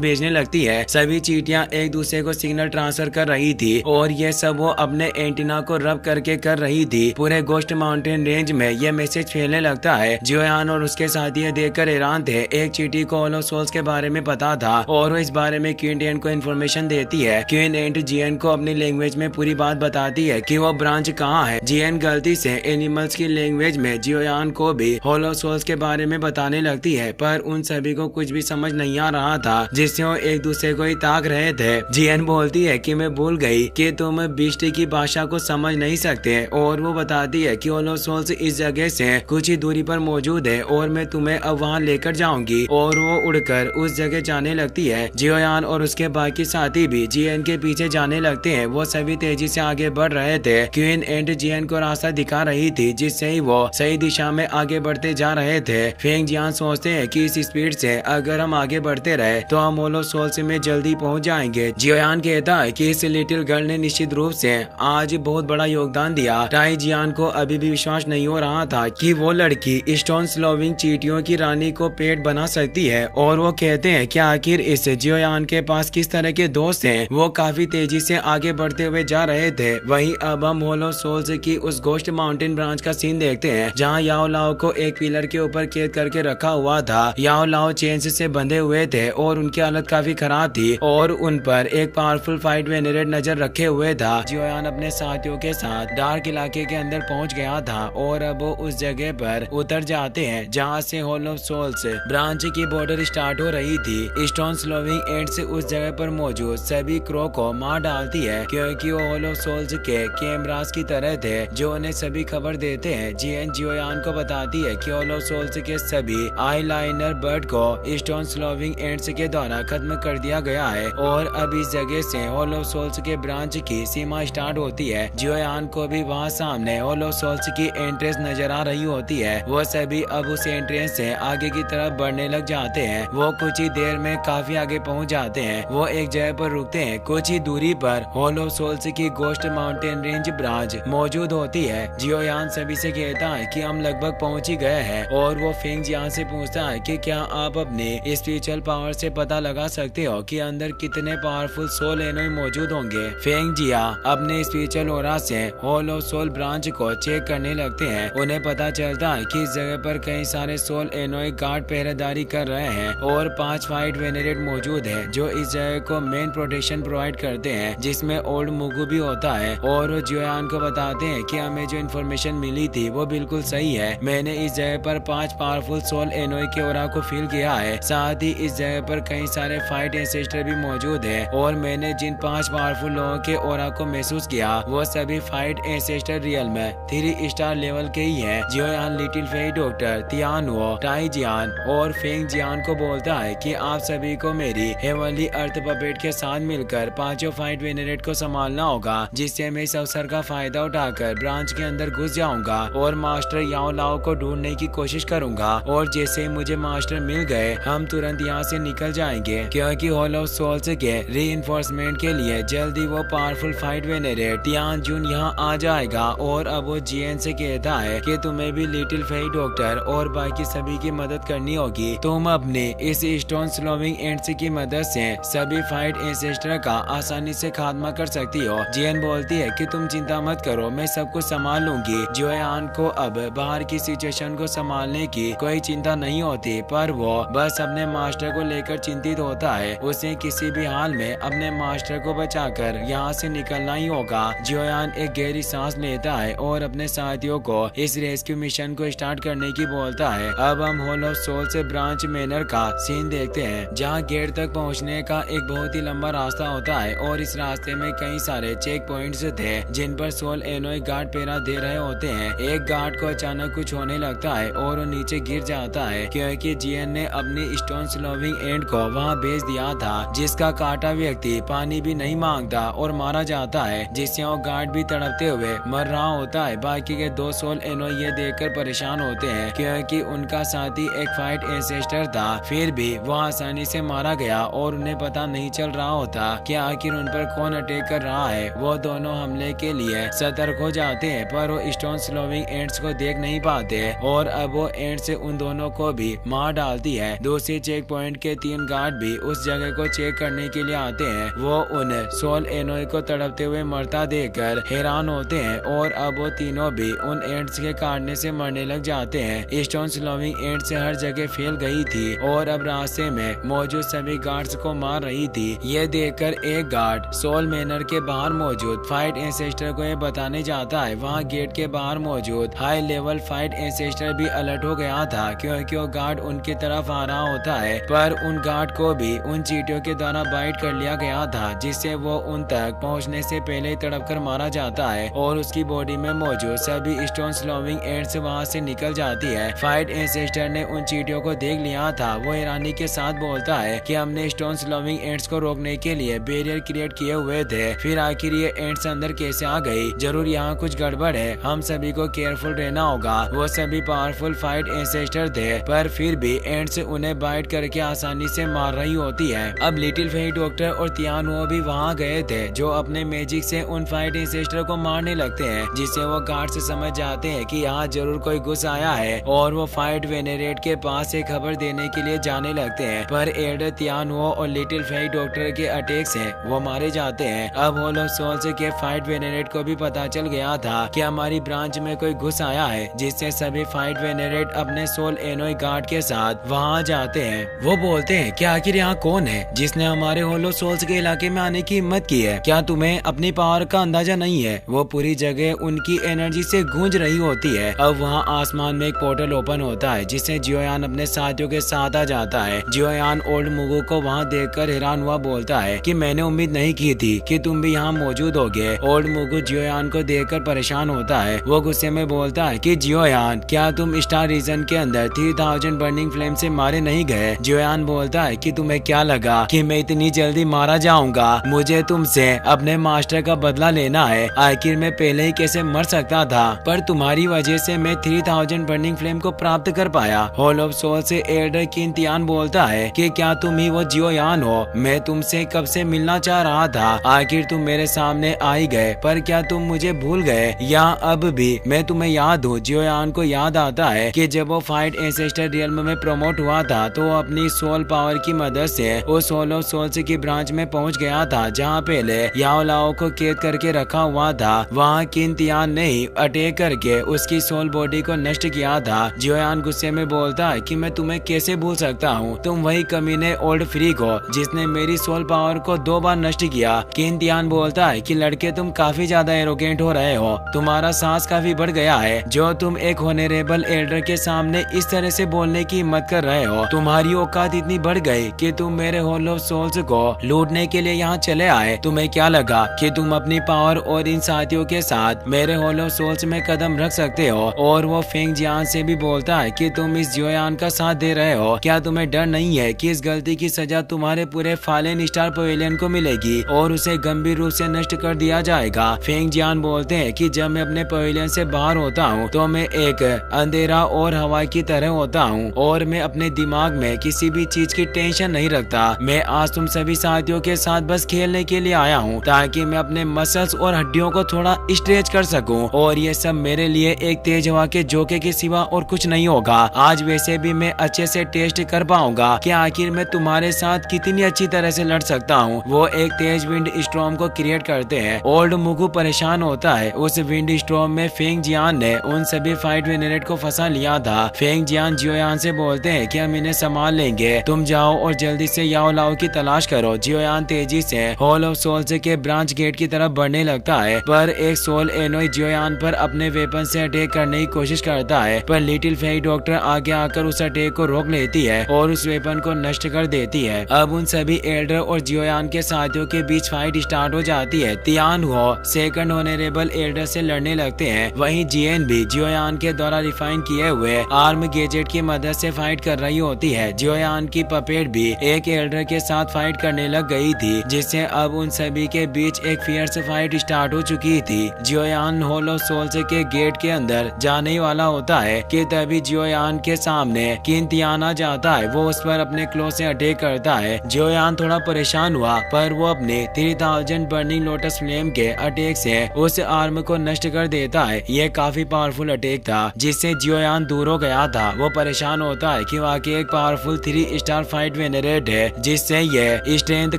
भेजने लगती है। सभी चींटियां एक दूसरे को सिग्नल ट्रांसफर कर रही थी और ये सब वो अपने एंटीना को रब करके कर रही थी। पूरे गोस्ट माउंटेन रेंज में ये मैसेज फैलने लगता है। जियोयान और उसके साथी ये देखकर हैरान थे। एक चींटी को हॉलो सोल्स के बारे में पता था और वो इस बारे में क्वीन एंट को इन्फॉर्मेशन देती है। क्वीन एंट जियन को अपनी लैंग्वेज में पूरी बात बताती है कि वो ब्रांच कहाँ है। जियन गलती से एनिमल्स की लैंग्वेज में जियोयान को भी हॉलो सोल्स के बारे में बताने लगती है, पर उन सभी को कुछ भी समझ नहीं आ रहा था, जिससे वो एक दूसरे को ही ताक रहे थे। जियन बोलती है कि मैं भूल गई कि तुम बिस्ट की भाषा को समझ नहीं सकते, और वो बताती है कि हॉलो सोल्स इस जगह से कुछ ही दूरी पर मौजूद है और मैं तुम्हें अब वहाँ लेकर जाऊंगी। और वो उड़कर उस जगह जाने लगती है। जियोयान और उसके बाकी साथी भी जियन के पीछे जाने लगते हैं। वो सभी तेजी से आगे बढ़ रहे थे। क्वीन एंड जियन को रास्ता दिखा रही थी, जिससे ही वो सही दिशा में आगे बढ़ते जा रहे थे। फेंग जियान सोचते हैं कि इस स्पीड से अगर हम आगे बढ़ते रहे तो हम हॉलो सोल्स में जल्दी पहुंच जाएंगे। जियोयान कहता है कि इस लिटिल गर्ल ने निश्चित रूप से आज बहुत बड़ा योगदान दिया। टाई जियान को अभी भी विश्वास नहीं हो रहा था कि वो लड़की स्टोन स्लोविंग चींटियों की रानी को पेट बना सकती है, और वो कहते हैं कि आखिर इस जियोयान के पास किस तरह के दोस्त हैं। वो काफी तेजी से आगे बढ़ते हुए जा रहे थे। वहीं अब हम हॉलो सोल्स की उस गोस्ट माउंटेन ब्रांच का सीन देखते हैं, जहाँ याओ लाओ को एक पिलर के ऊपर कैद करके रखा हुआ था। याओ लाओ चेन से बंधे हुए थे और उनकी हालत काफी खराब थी, और उन पर एक पावरफुल फाइट वेनरेट नजर रखे हुए था। जियोयान अपने साथियों के साथ डार्क इलाके के अंदर पहुंच गया था, और अब वो उस जगह पर उतर जाते हैं जहां से हॉलो सोल्स ब्रांच की बॉर्डर स्टार्ट हो रही थी। स्टोन स्लोविंग एंड्स उस जगह पर मौजूद सभी क्रो को मार डालती है, क्योंकि वो हॉलो सोल्स के कैमरास की तरह थे जो उन्हें सभी खबर देते हैं। जियन जियोयान को बताती है कि हॉलो सोल्स के सभी आईलाइनर बर्ड को स्टोन स्लोविंग एंड्स के द्वारा खत्म कर दिया गया है, और अब इस जगह से हॉलो सोल्स के ब्रांच की सीमा स्टार्ट होती है। जियोयान को भी वहाँ सामने हॉलो सोल्स की एंट्रेंस नजर आ रही होती है। वो सभी अब उस एंट्रेंस से आगे की तरफ बढ़ने लग जाते हैं। वो कुछ ही देर में काफी आगे पहुँच जाते हैं। वो एक जगह पर रुकते हैं। कुछ ही दूरी पर हॉलो सोल्स की गोस्ट माउंटेन रेंज ब्रांच मौजूद होती है। जियोयान सभी से कहता है कि हम लगभग पहुँच ही गए हैं, और वो फेंग जियान से पूछता है कि क्या आप अपने स्पिरिचुअल पावर से पता लगा सकते हो कि अंदर कितने पावरफुल सोल एनोई मौजूद होंगे। फेंग जिया अपने स्पिरिचुअल ऑरा से हॉलो सोल ब्रांच को चेक करने लगते हैं। उन्हें पता चलता है कि इस जगह पर कई सारे सोल एनोई गार्ड पहरेदारी कर रहे हैं, और 5 फाइट वेनरेट मौजूद है जो इस जगह को मेन प्रोटेक्शन प्रोवाइड करते हैं, जिसमें ओल्ड मुगु भी होता है। और वो जियोयान को बताते हैं कि हमें जो इन्फॉर्मेशन मिली थी वो बिल्कुल सही है। मैंने इस जगह पर 5 पावरफुल सोल एनोई के ऑरा को फील किया है। साथ ही इस जगह पर कई सारे फाइट एंसेस्टर भी मौजूद है, और मैंने जिन 5 पावरफुल लोगों के ऑरा को महसूस किया वो सभी फाइट एंसेस्टर रियल में 3 स्टार लेवल के ही है। जियोयान लिटिल फेई डॉक्टर तियान वो टाई जियान और फेंग जियान को बोलता है कि आप सभी को मेरी हेवनली अर्थ पपेट के साथ मिलकर 5 फाइट वेनरेट को संभालना होगा, जिससे मैं इस अवसर का फायदा उठाकर ब्रांच के अंदर घुस जाऊंगा और मास्टर याओ लाओ को ढूंढने की कोशिश करूंगा। और जैसे ही मुझे मास्टर मिल गए हम तुरंत यहाँ से निकल जाएंगे, क्योंकि हॉलो सोल्स के रीइंफोर्समेंट के लिए जल्दी वो पावरफुल फाइट वेनरेट तियान जुन यहाँ आ जाएगा। और अब वो जियन से कहता है कि तुम्हें भी लिटिल फेई डॉक्टर और बाकी सभी की मदद करनी होगी। तुम अपने इस स्टोन स्लोविंग एंड्स की मदद से सभी फाइट एंसेस्टर का आसानी से खात्मा कर सकती हो। जियन बोलती है कि तुम चिंता मत करो, मैं सब कुछ संभाल लूंगी। जियोयान को अब बाहर की सिचुएशन को संभालने की कोई चिंता नहीं होती, पर वो बस अपने मास्टर को लेकर चिंतित होता है। उसे किसी भी हाल में अपने मास्टर को बचाकर यहाँ से निकलना ही होगा। जियोयान एक गहरी सांस लेता है और अपने साथियों को इस रेस्क्यू मिशन को स्टार्ट करने की बोलता है। अब हम हॉलो सोल से ब्रांच मैनर का सीन देखते हैं, जहाँ गेट तक पहुँचने का एक बहुत ही लंबा रास्ता होता है, और इस रास्ते में कई सारे चेक पॉइंट्स थे जिन पर सोल एनोई गार्ड पहरा दे रहे होते हैं। एक गार्ड को अचानक कुछ होने लगता है और वो नीचे गिर जाता है, क्योंकि जियन ने अपनी स्टोन स्लोविंग एंड को वहाँ भेज दिया था, जिसका काटा व्यक्ति पानी भी नहीं मांगता और मारा जाता है, जिससे वो गार्ड भी तड़पते हुए मर रहा होता है। बाकी के 2 सोल एनोई ये देखकर परेशान होते हैं, क्योंकि उनका साथी एक फाइट एंसेस्टर था, फिर भी वो आसानी से मारा गया और उन्हें पता नहीं चल रहा होता कि आखिर उन पर कौन अटैक कर रहा है। वो दोनों हमले के लिए सतर्क हो जाते हैं, पर वो स्टोन स्लोविंग एंट्स को देख नहीं पाते और अब वो एंट्स उन दोनों को भी मार डालती है। दूसरी चेक पॉइंट के 3 गार्ड भी उस जगह को चेक करने के लिए आते हैं। वो उन सोल एनोई को तड़पते हुए मरता देखकर हैरान होते हैं और अब वो तीनों भी उन एंट्स के काटने से मरने लग जाते हैं। स्टोन स्लोविंग एंट्स हर जगह फैल गई थी और अब रास्ते में मौजूद सभी गार्ड्स को मार रही थी। ये देखकर एक गार्ड सोल मैनर के बाहर मौजूद फाइट एंसेस्टर को ये बताने जाता है। वहाँ गेट के बाहर मौजूद हाई लेवल फाइट एंसेस्टर भी अलर्ट हो गया था, क्योंकि वो गार्ड उनकी तरफ आ रहा होता है, पर उन गार्ड को भी उन चींटियों के द्वारा बाइट कर लिया गया था, जिससे वो उन तक पहुंचने से पहले ही तड़प कर मारा जाता है और उसकी बॉडी में मौजूद सभी स्टोन स्लोविंग एंट्स वहाँ से निकल जाती है। फाइट एंसेस्टर ने उन चींटियों को देख लिया था। वो हैरानी के साथ बोलता है कि हमने स्टोन स्लोविंग एंट्स को रोकने के लिए बैरियर क्रिएट किए हुए थे, फिर आखिर ये एंट्स अंदर कैसे आ गई? जरूर यहाँ कुछ गड़बड़ है, हम सभी को केयरफुल रहना होगा। वो सभी पावरफुल फाइट एंसेस्टर थे, पर फिर भी एंट्स उन्हें बाइट करके आसानी से मार रही होती है। अब लिटिल फेई डॉक्टर और तियानुओ भी वहाँ गए थे, जो अपने मैजिक से उन फाइट एंसेस्टर को मारने लगते हैं, जिससे वो गार्ड से समझ जाते हैं कि यहाँ जरूर कोई घुस आया है और वो फाइट वेनेरेट के पास एक खबर देने के लिए जाने लगते हैं। पर एल्डर तियानुओ और लिटिल फेई डॉक्टर के अटैक से वो मारे जाते हैं। अब होल ऑफ सोल्स के फाइट वेनेरेट को भी पता चल गया था कि हमारी ब्रांच में कोई घुस आया है, जिससे सभी फाइट वेनेरेट अपने सोल एनोई गार्ड के साथ वहाँ जाते हैं। वो बोलते हैं कि आखिर यहाँ कौन है जिसने हमारे होल ऑफ सोल्स के इलाके में आने की हिम्मत की है? क्या तुम्हें अपनी पावर का अंदाजा नहीं है? वो पूरी जगह उनकी एनर्जी से गूंज रही होती है। अब वहाँ आसमान में एक पोर्टल ओपन होता है, जिससे जियोयान अपने साथियों के साथ आ जाता है। जियोयान ओल्ड मुगु को वहाँ देखकर हैरान हुआ बोलता है कि मैंने उम्मीद नहीं की थी कि तुम भी यहाँ मौजूद होगे। ओल्ड मुगु जियोयान को देखकर परेशान होता है। वो गुस्से में बोलता है कि जियोयान, क्या तुम स्टार रीजन के अंदर 3000 बर्निंग फ्लेम से मारे नहीं गए? जियोयान बोलता है कि तुम्हें क्या लगा कि मैं इतनी जल्दी मारा जाऊंगा? मुझे तुमसे अपने मास्टर का बदला लेना है। आखिर मैं पहले ही कैसे मर सकता था, पर तुम्हारी वजह से मैं 3000 बर्निंग फ्लेम को प्राप्त कर पाया। हॉल ऑफ सोल से एल्डर किन तियान बोलता है कि क्या तुम ही वो जियोयान हो? मैं तुमसे कब से मिलना चाह रहा था। आखिर तुम मेरे सामने आ ही गए, पर क्या तुम मुझे भूल गए या अब भी मैं तुम्हें याद हूँ? जियोयान को याद आता है कि जब वो फाइट एंसेस्टर रियल्म में प्रमोट हुआ था, तो वो अपनी सोल पावर की मदद से उस होल ऑफ सोल्स की ब्रांच में पहुंच गया था, जहाँ पहले याओ लाओ को कैद करके रखा हुआ था। वहाँ किन तियान ने ही अटैक करके उसकी सोल बॉडी को नष्ट किया था। जियोयान गुस्से में बोलता है कि मैं तुम्हें कैसे भूल सकता हूँ? तुम वही कमीने ओल्ड फ्रीक हो जिसने मेरी सोल पावर को 2 बार नष्ट किया। किन तियान बोलता है कि लड़के, तुम काफी ज्यादा एरोगेंट हो रहे हो, तुम्हारा सांस काफी बढ़ गया है। जो तुम एक होनेरेबल एल्डर के सामने इस तरह से बोलने की हिम्मत कर रहे हो? तुम्हारी औकात इतनी बढ़ गई कि तुम मेरे हॉल ऑफ सोल्स को लूटने के लिए यहाँ चले आए। तुम्हें क्या लगा कि तुम अपनी पावर और इन साथियों के साथ मेरे हॉल ऑफ सोल्स में कदम रख सकते हो? और वो फेंग जियान से भी बोलता है कि तुम इस जियोयान का साथ दे रहे हो। क्या तुम्हें डर नहीं है कि इस गलती की सजा तुम्हारे पूरे फालेन स्टार पवेलियन को मिलेगी और उसे गंभीर रूप से नष्ट कर दिया जाएगा? फेंग जियान बोलते हैं कि जब मैं अपने पवेलियन से बाहर होता हूँ तो मैं एक अंधेरा और हवा की तरह होता हूँ और मैं अपने दिमाग में किसी भी चीज की टेंशन नहीं रखता। मैं आज तुम सभी साथियों के साथ बस खेलने के लिए आया हूँ, ताकि मैं अपने मसल्स और हड्डियों को थोड़ा स्ट्रेच कर सकूं, और ये सब मेरे लिए एक तेज हवा के झोंके के सिवा और कुछ नहीं होगा। आज वैसे भी मैं अच्छे से टेस्ट कर पाऊंगा कि आखिर मैं तुम्हारे साथ कितनी अच्छी तरह से लड़ सकता हूँ। वो एक तेज विंड स्टॉर्म को क्रिएट करते हैं। ओल्ड मुगु परेशान होता है। उस विंड स्टॉर्म में फेंग जियान ने उन सभी फाइट वेनेरेट को फंसा लिया था। फेंग जियान जियोयान से बोलते हैं कि हम इन्हें संभाल लेंगे, तुम जाओ और जल्दी से याओ लाओ की तलाश करो। जियोयान तेजी से हॉल ऑफ सोल्स के ब्रांच गेट की तरफ बढ़ने लगता है, पर एक सोल एनोई जियोयान पर अपने वेपन से अटैक करने की कोशिश करता है, पर लिटिल फेई डॉक्टर आगे आकर उस अटैक को रोक लेती है और उस वेपन को नष्ट कर देती है। अब उन सभी एल्डर और जियोयान के साथियों के बीच फाइट स्टार्ट हो जाती है। तियान हो सेकंड ऑनरेबल एल्डर से लड़ने लगते हैं, वहीं जीएन भी जियोयान के द्वारा रिफाइन किए हुए आर्म गैजेट की मदद से फाइट कर रही होती है। जियोयान की पपेट भी एक एल्डर के साथ फाइट करने लग गई थी, जिससे अब उन सभी के बीच एक फियर्स फाइट स्टार्ट हो चुकी थी। जियोयान हॉल ऑफ सोल्स के गेट के अंदर जाने वाला होता है कि तभी जियोयान के सामने किन तियान आ जाता है। वो उस पर अपने क्लो से अटैक करता है। जियोयान थोड़ा परेशान हुआ, पर वो अपने 3000 बर्निंग लोटस फ्लेम के अटैक से उस आर्म को नष्ट कर देता है। ये काफी पावरफुल अटैक था जिससे जियोयान दूर हो गया था। वो परेशान होता है कि वाकई एक पावरफुल 3 स्टार फाइट वेनरेट है जिससे ये स्ट्रेंथ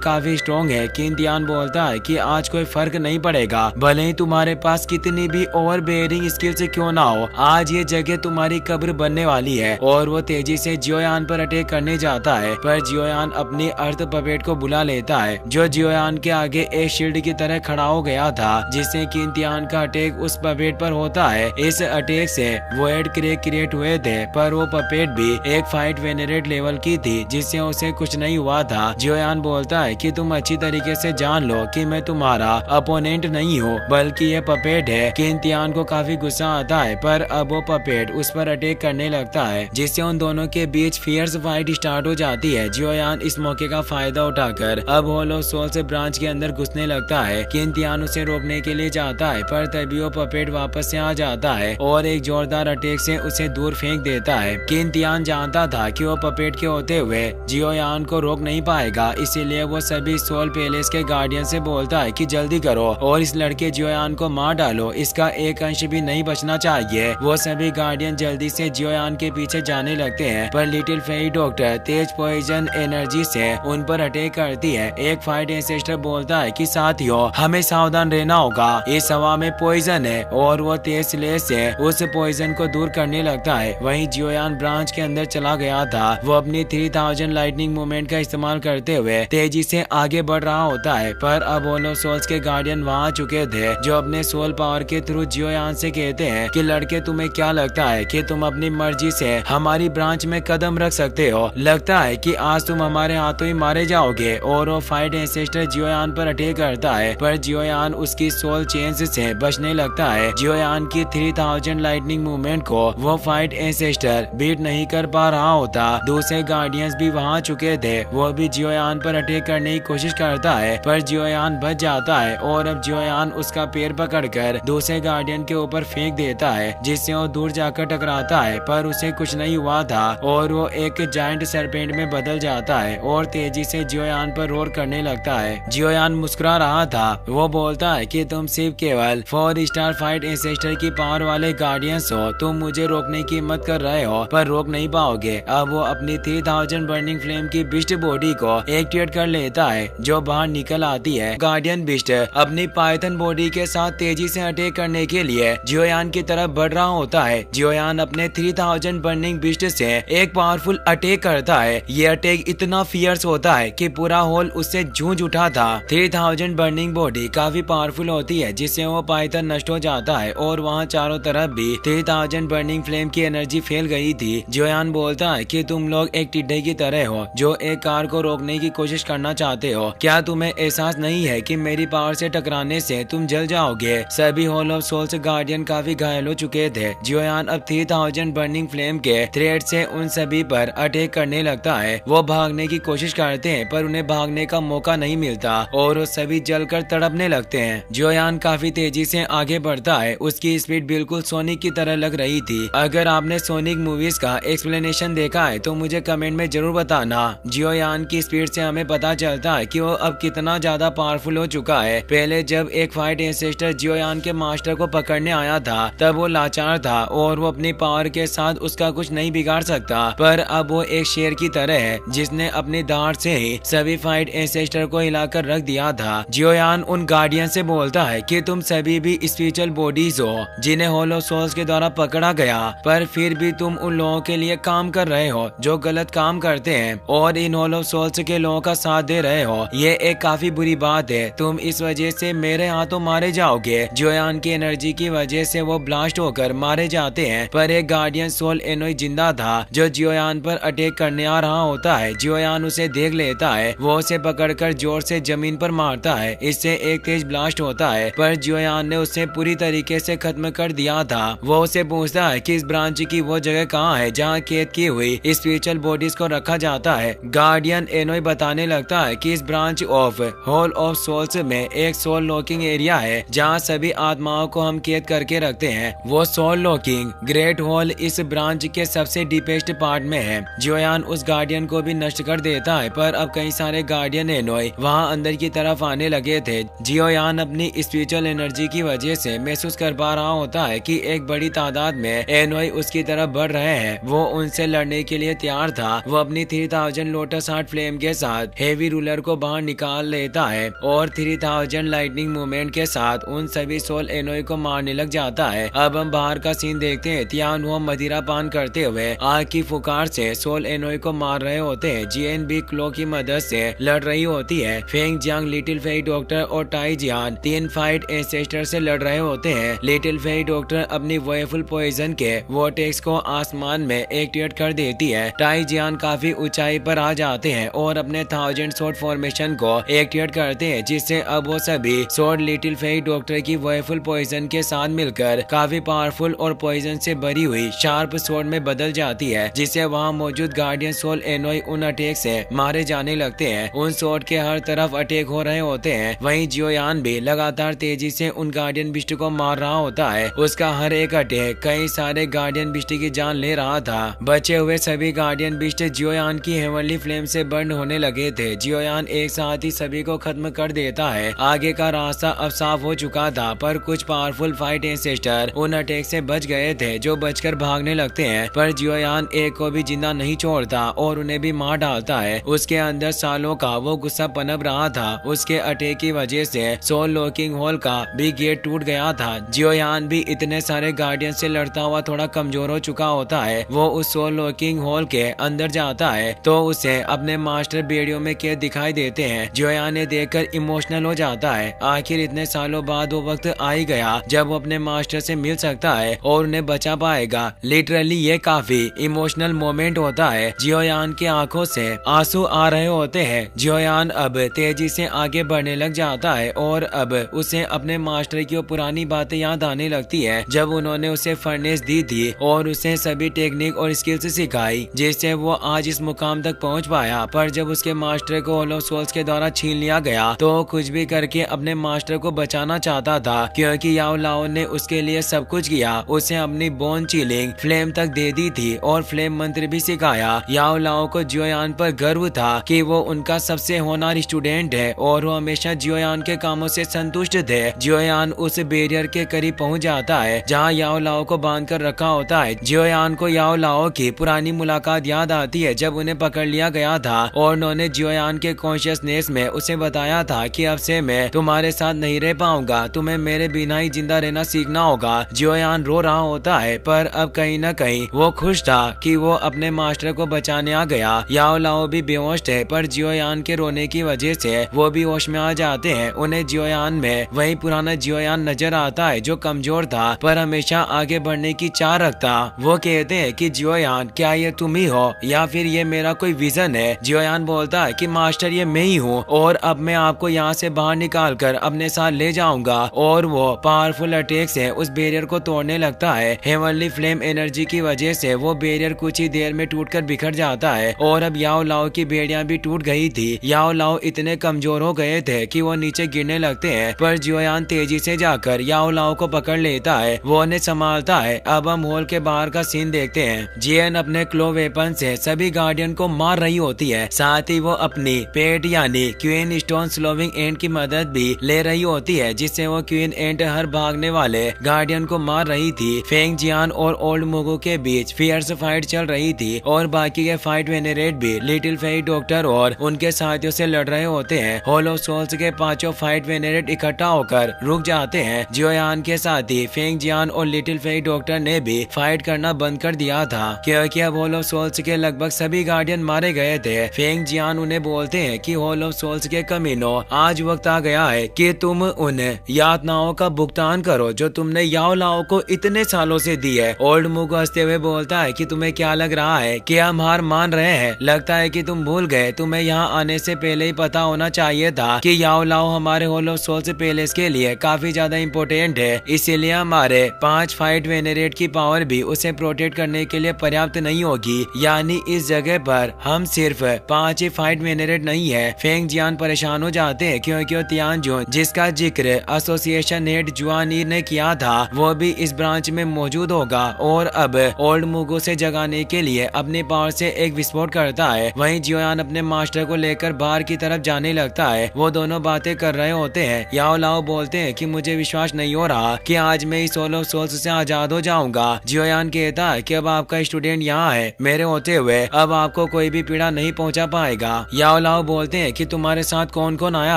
काफी स्ट्रॉन्ग है। किंतियान बोलता है कि आज कोई फर्क नहीं पड़ेगा, भले ही तुम्हारे पास कितनी भी ओवर बेयरिंग स्किल्स क्यों ना हो, आज ये जगह तुम्हारी कब्र बनने वाली है। और वो तेजी से जियोयान पर अटैक करने जाता है, पर जियोयान अपनी अर्थ पपेट को बुला लेता है जो जियोयान के आगे एक शील्ड की तरह खड़ा हो गया था, जिससे किंतियान का अटैक उस पपेट पर होता है। इस अटैक से वॉइड क्रैक क्रिएट हुए थे, पर वो पपेट भी एक फाइट वेनरेट लेवल की थी जिससे उसे कुछ नहीं हुआ था। जियोयान बोलता है कि तुम अच्छी तरीके से जान लो कि मैं तुम्हारा अपोनेंट नहीं हूँ, बल्कि ये पपेट है। किंतियान को काफी गुस्सा आता है, पर अब वो पपेट उस पर अटैक करने लगता है जिससे उन दोनों के बीच फियर्स फाइट स्टार्ट हो जाती है। जियोयान इस मौके का फायदा उठाकर अब होल ऑफ सोल से ब्रांच के अंदर घुसने लगता है। किंतियान उसे रोकने के लिए जाता है, पर तभी वो पपेट वापस से आ जाता है और एक जोरदार अटैक से उसे दूर फेंक देता है। किंतियान जानता था कि वो पपेट के होते हुए जियोयान को रोक नहीं पाएगा, इसीलिए वो सभी सोल पैलेस के गार्डियन से बोलता है कि जल्दी करो और इस लड़के जियोयान को मार डालो, इसका एक अंश भी नहीं बचना चाहिए। वो सभी गार्डियन जल्दी से जियोयान के पीछे जाने लगते हैं, पर लिटिल फेरी डॉक्टर तेज पॉइजन एनर्जी से उन पर अटैक करती है। एक फाइट एंसेस्टर बोलता है कि साथियों हमें सावधान रहना होगा, इस हवा में पॉइजन है, और वो तेज स्लेज से उस पॉइजन को दूर करने लगता है। वहीं जियोयान ब्रांच के अंदर चला गया था। वो अपनी 3000 लाइटनिंग मूवमेंट का इस्तेमाल करते हुए तेजी से आगे बढ़ रहा होता है, पर अब होल ऑफ सोल्स के गार्डियन वहाँ चुके थे जो अपने सोल पावर के थ्रू जियोयान से कहते हैं कि लड़के तुम्हें क्या लगता है कि तुम अपनी मर्जी से हमारी ब्रांच में कदम रख सकते हो? लगता है कि आज तुम हमारे हाथों ही मारे जाओगे। और वो फाइट एंसेस्टर जियोयान पर अटैक करता है, पर जियोयान उसकी सोल चेंज से बचने लगता है। जियोयान की 3000 लाइटनिंग मूवमेंट को वो फाइट एंसेस्टर बीट नहीं कर पा रहा होता। दूसरे गार्डियंस भी वहाँ चुके थे, वो भी जियोयान पर अटैक करने की कोशिश करता है, पर जियोयान बच जाता है और अब जियोयान उसका पैर पकड़कर दूसरे गार्डियन के ऊपर फेंक देता है, जिससे वो दूर जाकर टकराता है, पर उसे कुछ नहीं हुआ था और वो एक जायंट सरपेंट में बदल जाता है और तेजी से जियोयान पर रोर करने लगता है। जियोयान मुस्कुरा रहा था। वो बोलता है कि तुम सिर्फ केवल 4 स्टार फाइट एंसेस्टर की पावर वाले गार्डियंस हो, तुम मुझे रोकने की हिम्मत कर रहे हो पर रोक नहीं पाओगे। अब वो अपनी 3000 बर्निंग फ्लेम की बिस्ट बॉडी को एक्टिवेट कर लेता है जो बाहर निकल आती है। गार्डियन बिस्ट अपनी पाइथन बॉडी के साथ तेजी से अटैक करने के लिए जियोयान की तरफ बढ़ रहा होता है। जियोयान अपने 3000 बर्निंग बिस्ट से एक पावरफुल अटैक करता है। ये अटैक इतना फियर्स होता है कि पूरा होल उससे जूझ उठा था। 3000 बर्निंग बॉडी काफी पावरफुल होती है जिससे वो पाइथन नष्ट हो जाता है और वहाँ चारों तरफ भी 3000 बर्निंग फ्लेम की एनर्जी फैल गई थी। जियोयान बोलता है कि तुम लोग एक टिड्डे की तरह हो जो एक कार को रोकने की कोशिश करना चाहते हो। क्या तुम्हें एहसास नहीं है कि मेरी पावर से टकराने से तुम जल जाओगे? सभी होल ऑफ सोल्स गार्डियन काफी घायल हो चुके थे। जियोयान अब 3000 बर्निंग फ्लेम के थ्रेड से उन सभी पर अटैक करने लगता है। वो भागने की कोशिश करते हैं पर उन्हें भागने का मौका नहीं मिलता और वो सभी जलकर तड़पने लगते हैं। जियोयान काफी तेजी से आगे बढ़ता है। उसकी स्पीड बिल्कुल सोनिक की तरह लग रही थी। अगर आपने सोनिक मूवीज का एक्सप्लेनेशन देखा है तो मुझे कमेंट में जरूर बताना। जियोयान की स्पीड से हमें पता चलता है कि वो अब कितना ज्यादा पावरफुल हो चुका है। पहले जब एक फाइट एंसेस्टर जियोयान के मास्टर को पकड़ने आया था तब वो लाचार था और वो अपनी पावर के साथ उसका कुछ नहीं बिगाड़ सकता, पर अब वो एक शेर की तरह है जिसने अपनी दाढ़ से ही सभी फाइट एंसेस्टर को हिलाकर रख दिया था। जियोयान उन गार्डियन से बोलता है कि तुम सभी भी स्पिरिचुअल बॉडीज हो जिन्हें होल ऑफ सोल्स के द्वारा पकड़ा गया, पर फिर भी तुम उन लोगों के लिए काम कर रहे हो जो गलत काम करते हैं और इन होल ऑफ सोल्स के लोगों का साथ दे रहे हो। ये एक काफी बुरी बात है। तुम इस वजह से मेरे हाथों मारे जाओगे। जियोयान की एनर्जी की वजह से वो ब्लास्ट होकर मारे जाते हैं, पर एक गार्डियन सोल एनोई जिंदा था जो जियोयान पर अटैक करने आ रहा होता है। जियोयान उसे देख लेता है। वो उसे पकड़कर जोर से जमीन पर मारता है। इससे एक तेज ब्लास्ट होता है, पर जियोयान ने उसे पूरी तरीके से खत्म कर दिया था। वो उसे पूछता है कि इस ब्रांच की वो जगह कहाँ है जहाँ कैद की हुई स्पिरिचुअल बॉडीज को रखा जाता है। गार्डियन एनोई बताने लगता है कि इस branch of hole of souls में एक सोल लॉकिंग एरिया है जहाँ सभी आत्माओं को हम कैद करके रखते हैं। वो सोल लॉकिंग ग्रेट होल इस ब्रांच के सबसे डीपेस्ट पार्ट में है। जियोयान उस गार्डियन को भी नष्ट कर देता है, पर अब कई सारे गार्डियन एनोई वहाँ अंदर की तरफ आने लगे लगे थे। जियोयान अपनी स्पिरिचुअल एनर्जी की वजह से महसूस कर पा रहा होता है कि एक बड़ी तादाद में एनोई उसकी तरफ बढ़ रहे हैं। वो उनसे लड़ने के लिए तैयार था। वो अपनी 3000 लोटस हार्ट फ्लेम के साथ हेवी रूलर को बाहर निकाल लेता है और 3000 लाइटनिंग मूवमेंट के साथ उन सभी सोल एनोई को मारने लग जाता है। अब हम बाहर का सीन देखते हैं। तियानहुआ मदिरा पान करते हुए आग की फुकार से सोल एनोई को मार रहे होते हैं। जियन भी क्लो की मदद से लड़ रही होती है। Feng Jiang, little Fei doctor और टाई जियान 3 फाइट एंसेस्टर से लड़ रहे होते हैं। लिटिल फेई डॉक्टर अपनी वेफुल पॉइजन के वोर्टेक्स को आसमान में एक्टिवेट कर देती है। टाई जियान काफी ऊंचाई पर आ जाते हैं और अपने 1000 स्वॉर्ड फॉर्मेशन को एक्टिवेट करते हैं, जिससे अब वो सभी स्वॉर्ड लिटिल फेई डॉक्टर की वेफुल पॉइजन के साथ मिलकर काफी पावरफुल और पॉइजन से भरी हुई शार्प स्वॉर्ड में बदल जाती है, जिससे वहाँ मौजूद गार्डियन सोल एनोई उन अटैक से मारे जाने लगते हैं। उन स्वॉर्ड के हर तरफ अटैक हो रहे होते हैं। वहीं जियोयान भी लगातार तेजी से उन गार्डियन बिस्ट को मार रहा होता है। उसका हर एक अटैक कई सारे गार्डियन बिस्ट की जान ले रहा था। बचे हुए सभी गार्डियन बिस्ट जियोयान की हेवनली फ्लेम से बर्न होने लगे थे। जियोयान एक साथ ही सभी को खत्म कर देता है। आगे का रास्ता अब साफ हो चुका था, पर कुछ पावरफुल फाइट एंसेस्टर उन अटैक से बच गए थे जो बचकर भागने लगते हैं। पर जियोयान एक को भी जिंदा नहीं छोड़ता और उन्हें भी मार डालता है। उसके अंदर सालों का वो गुस्सा पनप रहा था। उसके अटैक की वजह से सोल लॉकिंग होल का भी गेट टूट गया था। जियोयान भी इतने सारे गार्डियन से लड़ता हुआ थोड़ा कमजोर हो चुका होता है। वो उस सोल लॉकिंग होल के अंदर जाता है तो उसे अपने मास्टर बेड़ियों में कैद दिखाई देते हैं। जियोयान ने देखकर इमोशनल हो जाता है। आखिर इतने सालों बाद वो वक्त आ ही गया जब वो अपने मास्टर से मिल सकता है और उन्हें बचा पाएगा। लिटरली ये काफी इमोशनल मोमेंट होता है। जियोयान की आंखों से आंसू आ रहे होते हैं। जियोयान अब तेजी से आगे बढ़ने लग जाता है और अब उसे अपने मास्टर की पुरानी बातें याद आने लगती है, जब उन्होंने उसे फर्नेस दी थी और उसे सभी टेक्निक और स्किल्स सिखाई जिससे वो आज इस मुकाम तक पहुंच पाया। पर जब उसके मास्टर को हॉल ऑफ सोल्स के द्वारा छीन लिया गया तो कुछ भी करके अपने मास्टर को बचाना चाहता था, क्योंकि याओ लाओ ने उसके लिए सब कुछ किया। उसे अपनी बोन चिलिंग फ्लेम तक दे दी थी और फ्लेम मंत्र भी सिखाया। याओ लाओ को जियोयान पर गर्व था कि वो उनका सबसे होनहार स्टूडेंट है और वो हमेशा जियोयान के कामों से संतुष्ट थे। जियोयान उस बैरियर के करीब पहुंच जाता है जहां याओ लाओ को बांध कर रखा होता है। जियोयान को याओ लाओ की पुरानी मुलाकात याद आती है जब उन्हें पकड़ लिया गया था और उन्होंने जियोयान के कॉन्शियसनेस में उसे बताया था कि अब से मैं तुम्हारे साथ नहीं रह पाऊंगा, तुम्हें मेरे बिना ही जिंदा रहना सीखना होगा। जियोयान रो रहा होता है पर अब कहीं न कहीं वो खुश था कि वो अपने मास्टर को बचाने आ गया। याओ लाओ भी बेहोश थे पर जियोयान के रोने की वजह से वो भी होश में आ जाते हैं। उन्हें जियोयान में वही पुराना जियोयान नजर आता है जो कमजोर था पर हमेशा आगे बढ़ने की चाह रखता। वो कहते हैं कि जियोयान, क्या ये तुम ही हो या फिर ये मेरा कोई विजन है? जियोयान बोलता है कि मास्टर ये मैं ही हूँ और अब मैं आपको यहाँ से बाहर निकाल कर अपने साथ ले जाऊंगा। और वो पावरफुल अटैक से उस बैरियर को तोड़ने लगता है। हेवनली फ्लेम एनर्जी की वजह से वो बैरियर कुछ ही देर में टूटकर बिखर जाता है और अब याओ लाओ की बेड़ियां भी टूट गई थी। याओ लाओ इतने कमजोर हो गए थे कि वो नीचे गिरने लगते हैं, पर जियोयान तेजी से जाकर याओ लाओ को पकड़ लेता है। वो उन्हें संभालता है। अब हम हॉल के बाहर का सीन देखते हैं। जियन अपने क्लो वेपन से सभी गार्डियन को मार रही होती है। साथ ही वो अपनी पेट यानी क्वीन स्टोन स्लोविंग एंड की मदद भी ले रही होती है, जिससे वो क्वीन एंड हर भागने वाले गार्डियन को मार रही थी। फेंग जियान और ओल्ड मुगो के बीच फियर्स फाइट चल रही थी और बाकी के फाइट वेनेरेट भी लिटिल फेई डॉक्टर और उनके साथियों से लड़ रहे होते हैं। हॉल ऑफ सोल्स के पांचों फाइट वेनेरेट इकट्ठा होकर रुक जाते हैं। जियोयान के साथी फेंग जियान और लिटिल फेई डॉक्टर ने भी फाइट करना बंद कर दिया था, क्योंकि अब हॉल ऑफ सोल्स के लगभग सभी गार्डियन मारे गए थे। फेंग जियान उन्हें बोलते हैं कि हॉल ऑफ सोल्स के कमीनों, आज वक्त आ गया है कि तुम उन यातनाओं का भुगतान करो जो तुमने याओ लाओ को इतने सालों से दी है। ओल्ड मुगो हंसते हुए बोलता है कि तुम्हें क्या लग रहा है कि हम हार मान रहे हैं? लगता है कि तुम भूल गए। तुम्हें यहाँ आने से पहले ही पता होना चाहिए था कि याओ लाओ हमारे हॉल ऑफ सोल्स पैलेस के लिए काफी ज्यादा इम्पोर्टेंट है, इसीलिए हमारे 5 फाइट वेनेरेट की पावर भी उसे प्रोटेक्ट करने के लिए पर्याप्त नहीं होगी। यानी इस जगह पर हम सिर्फ 5 ही फाइट वेनेरेट नहीं है। फेंग जियान परेशान हो जाते हैं क्योंकि तियानजुन, जिसका जिक्र एसोसिएशन हेड जुआनी ने किया था, वो भी इस ब्रांच में मौजूद होगा और अब ओल्ड मुगो से जगाने के लिए अपनी पावर से एक विस्फोट करता है। वहीं जियोयान अपने मास्टर को लेकर बाहर की तरफ जाने लगता है। वो दोनों दोनों बातें कर रहे होते हैं। याओ लाओ बोलते हैं कि मुझे विश्वास नहीं हो रहा कि आज मैं इस सोल ऑफ सोल्स से आजाद हो जाऊंगा। जियोयान कहता है कि अब आपका स्टूडेंट यहाँ है, मेरे होते हुए अब आपको कोई भी पीड़ा नहीं पहुँचा पाएगा। याओ लाओ बोलते हैं कि तुम्हारे साथ कौन कौन आया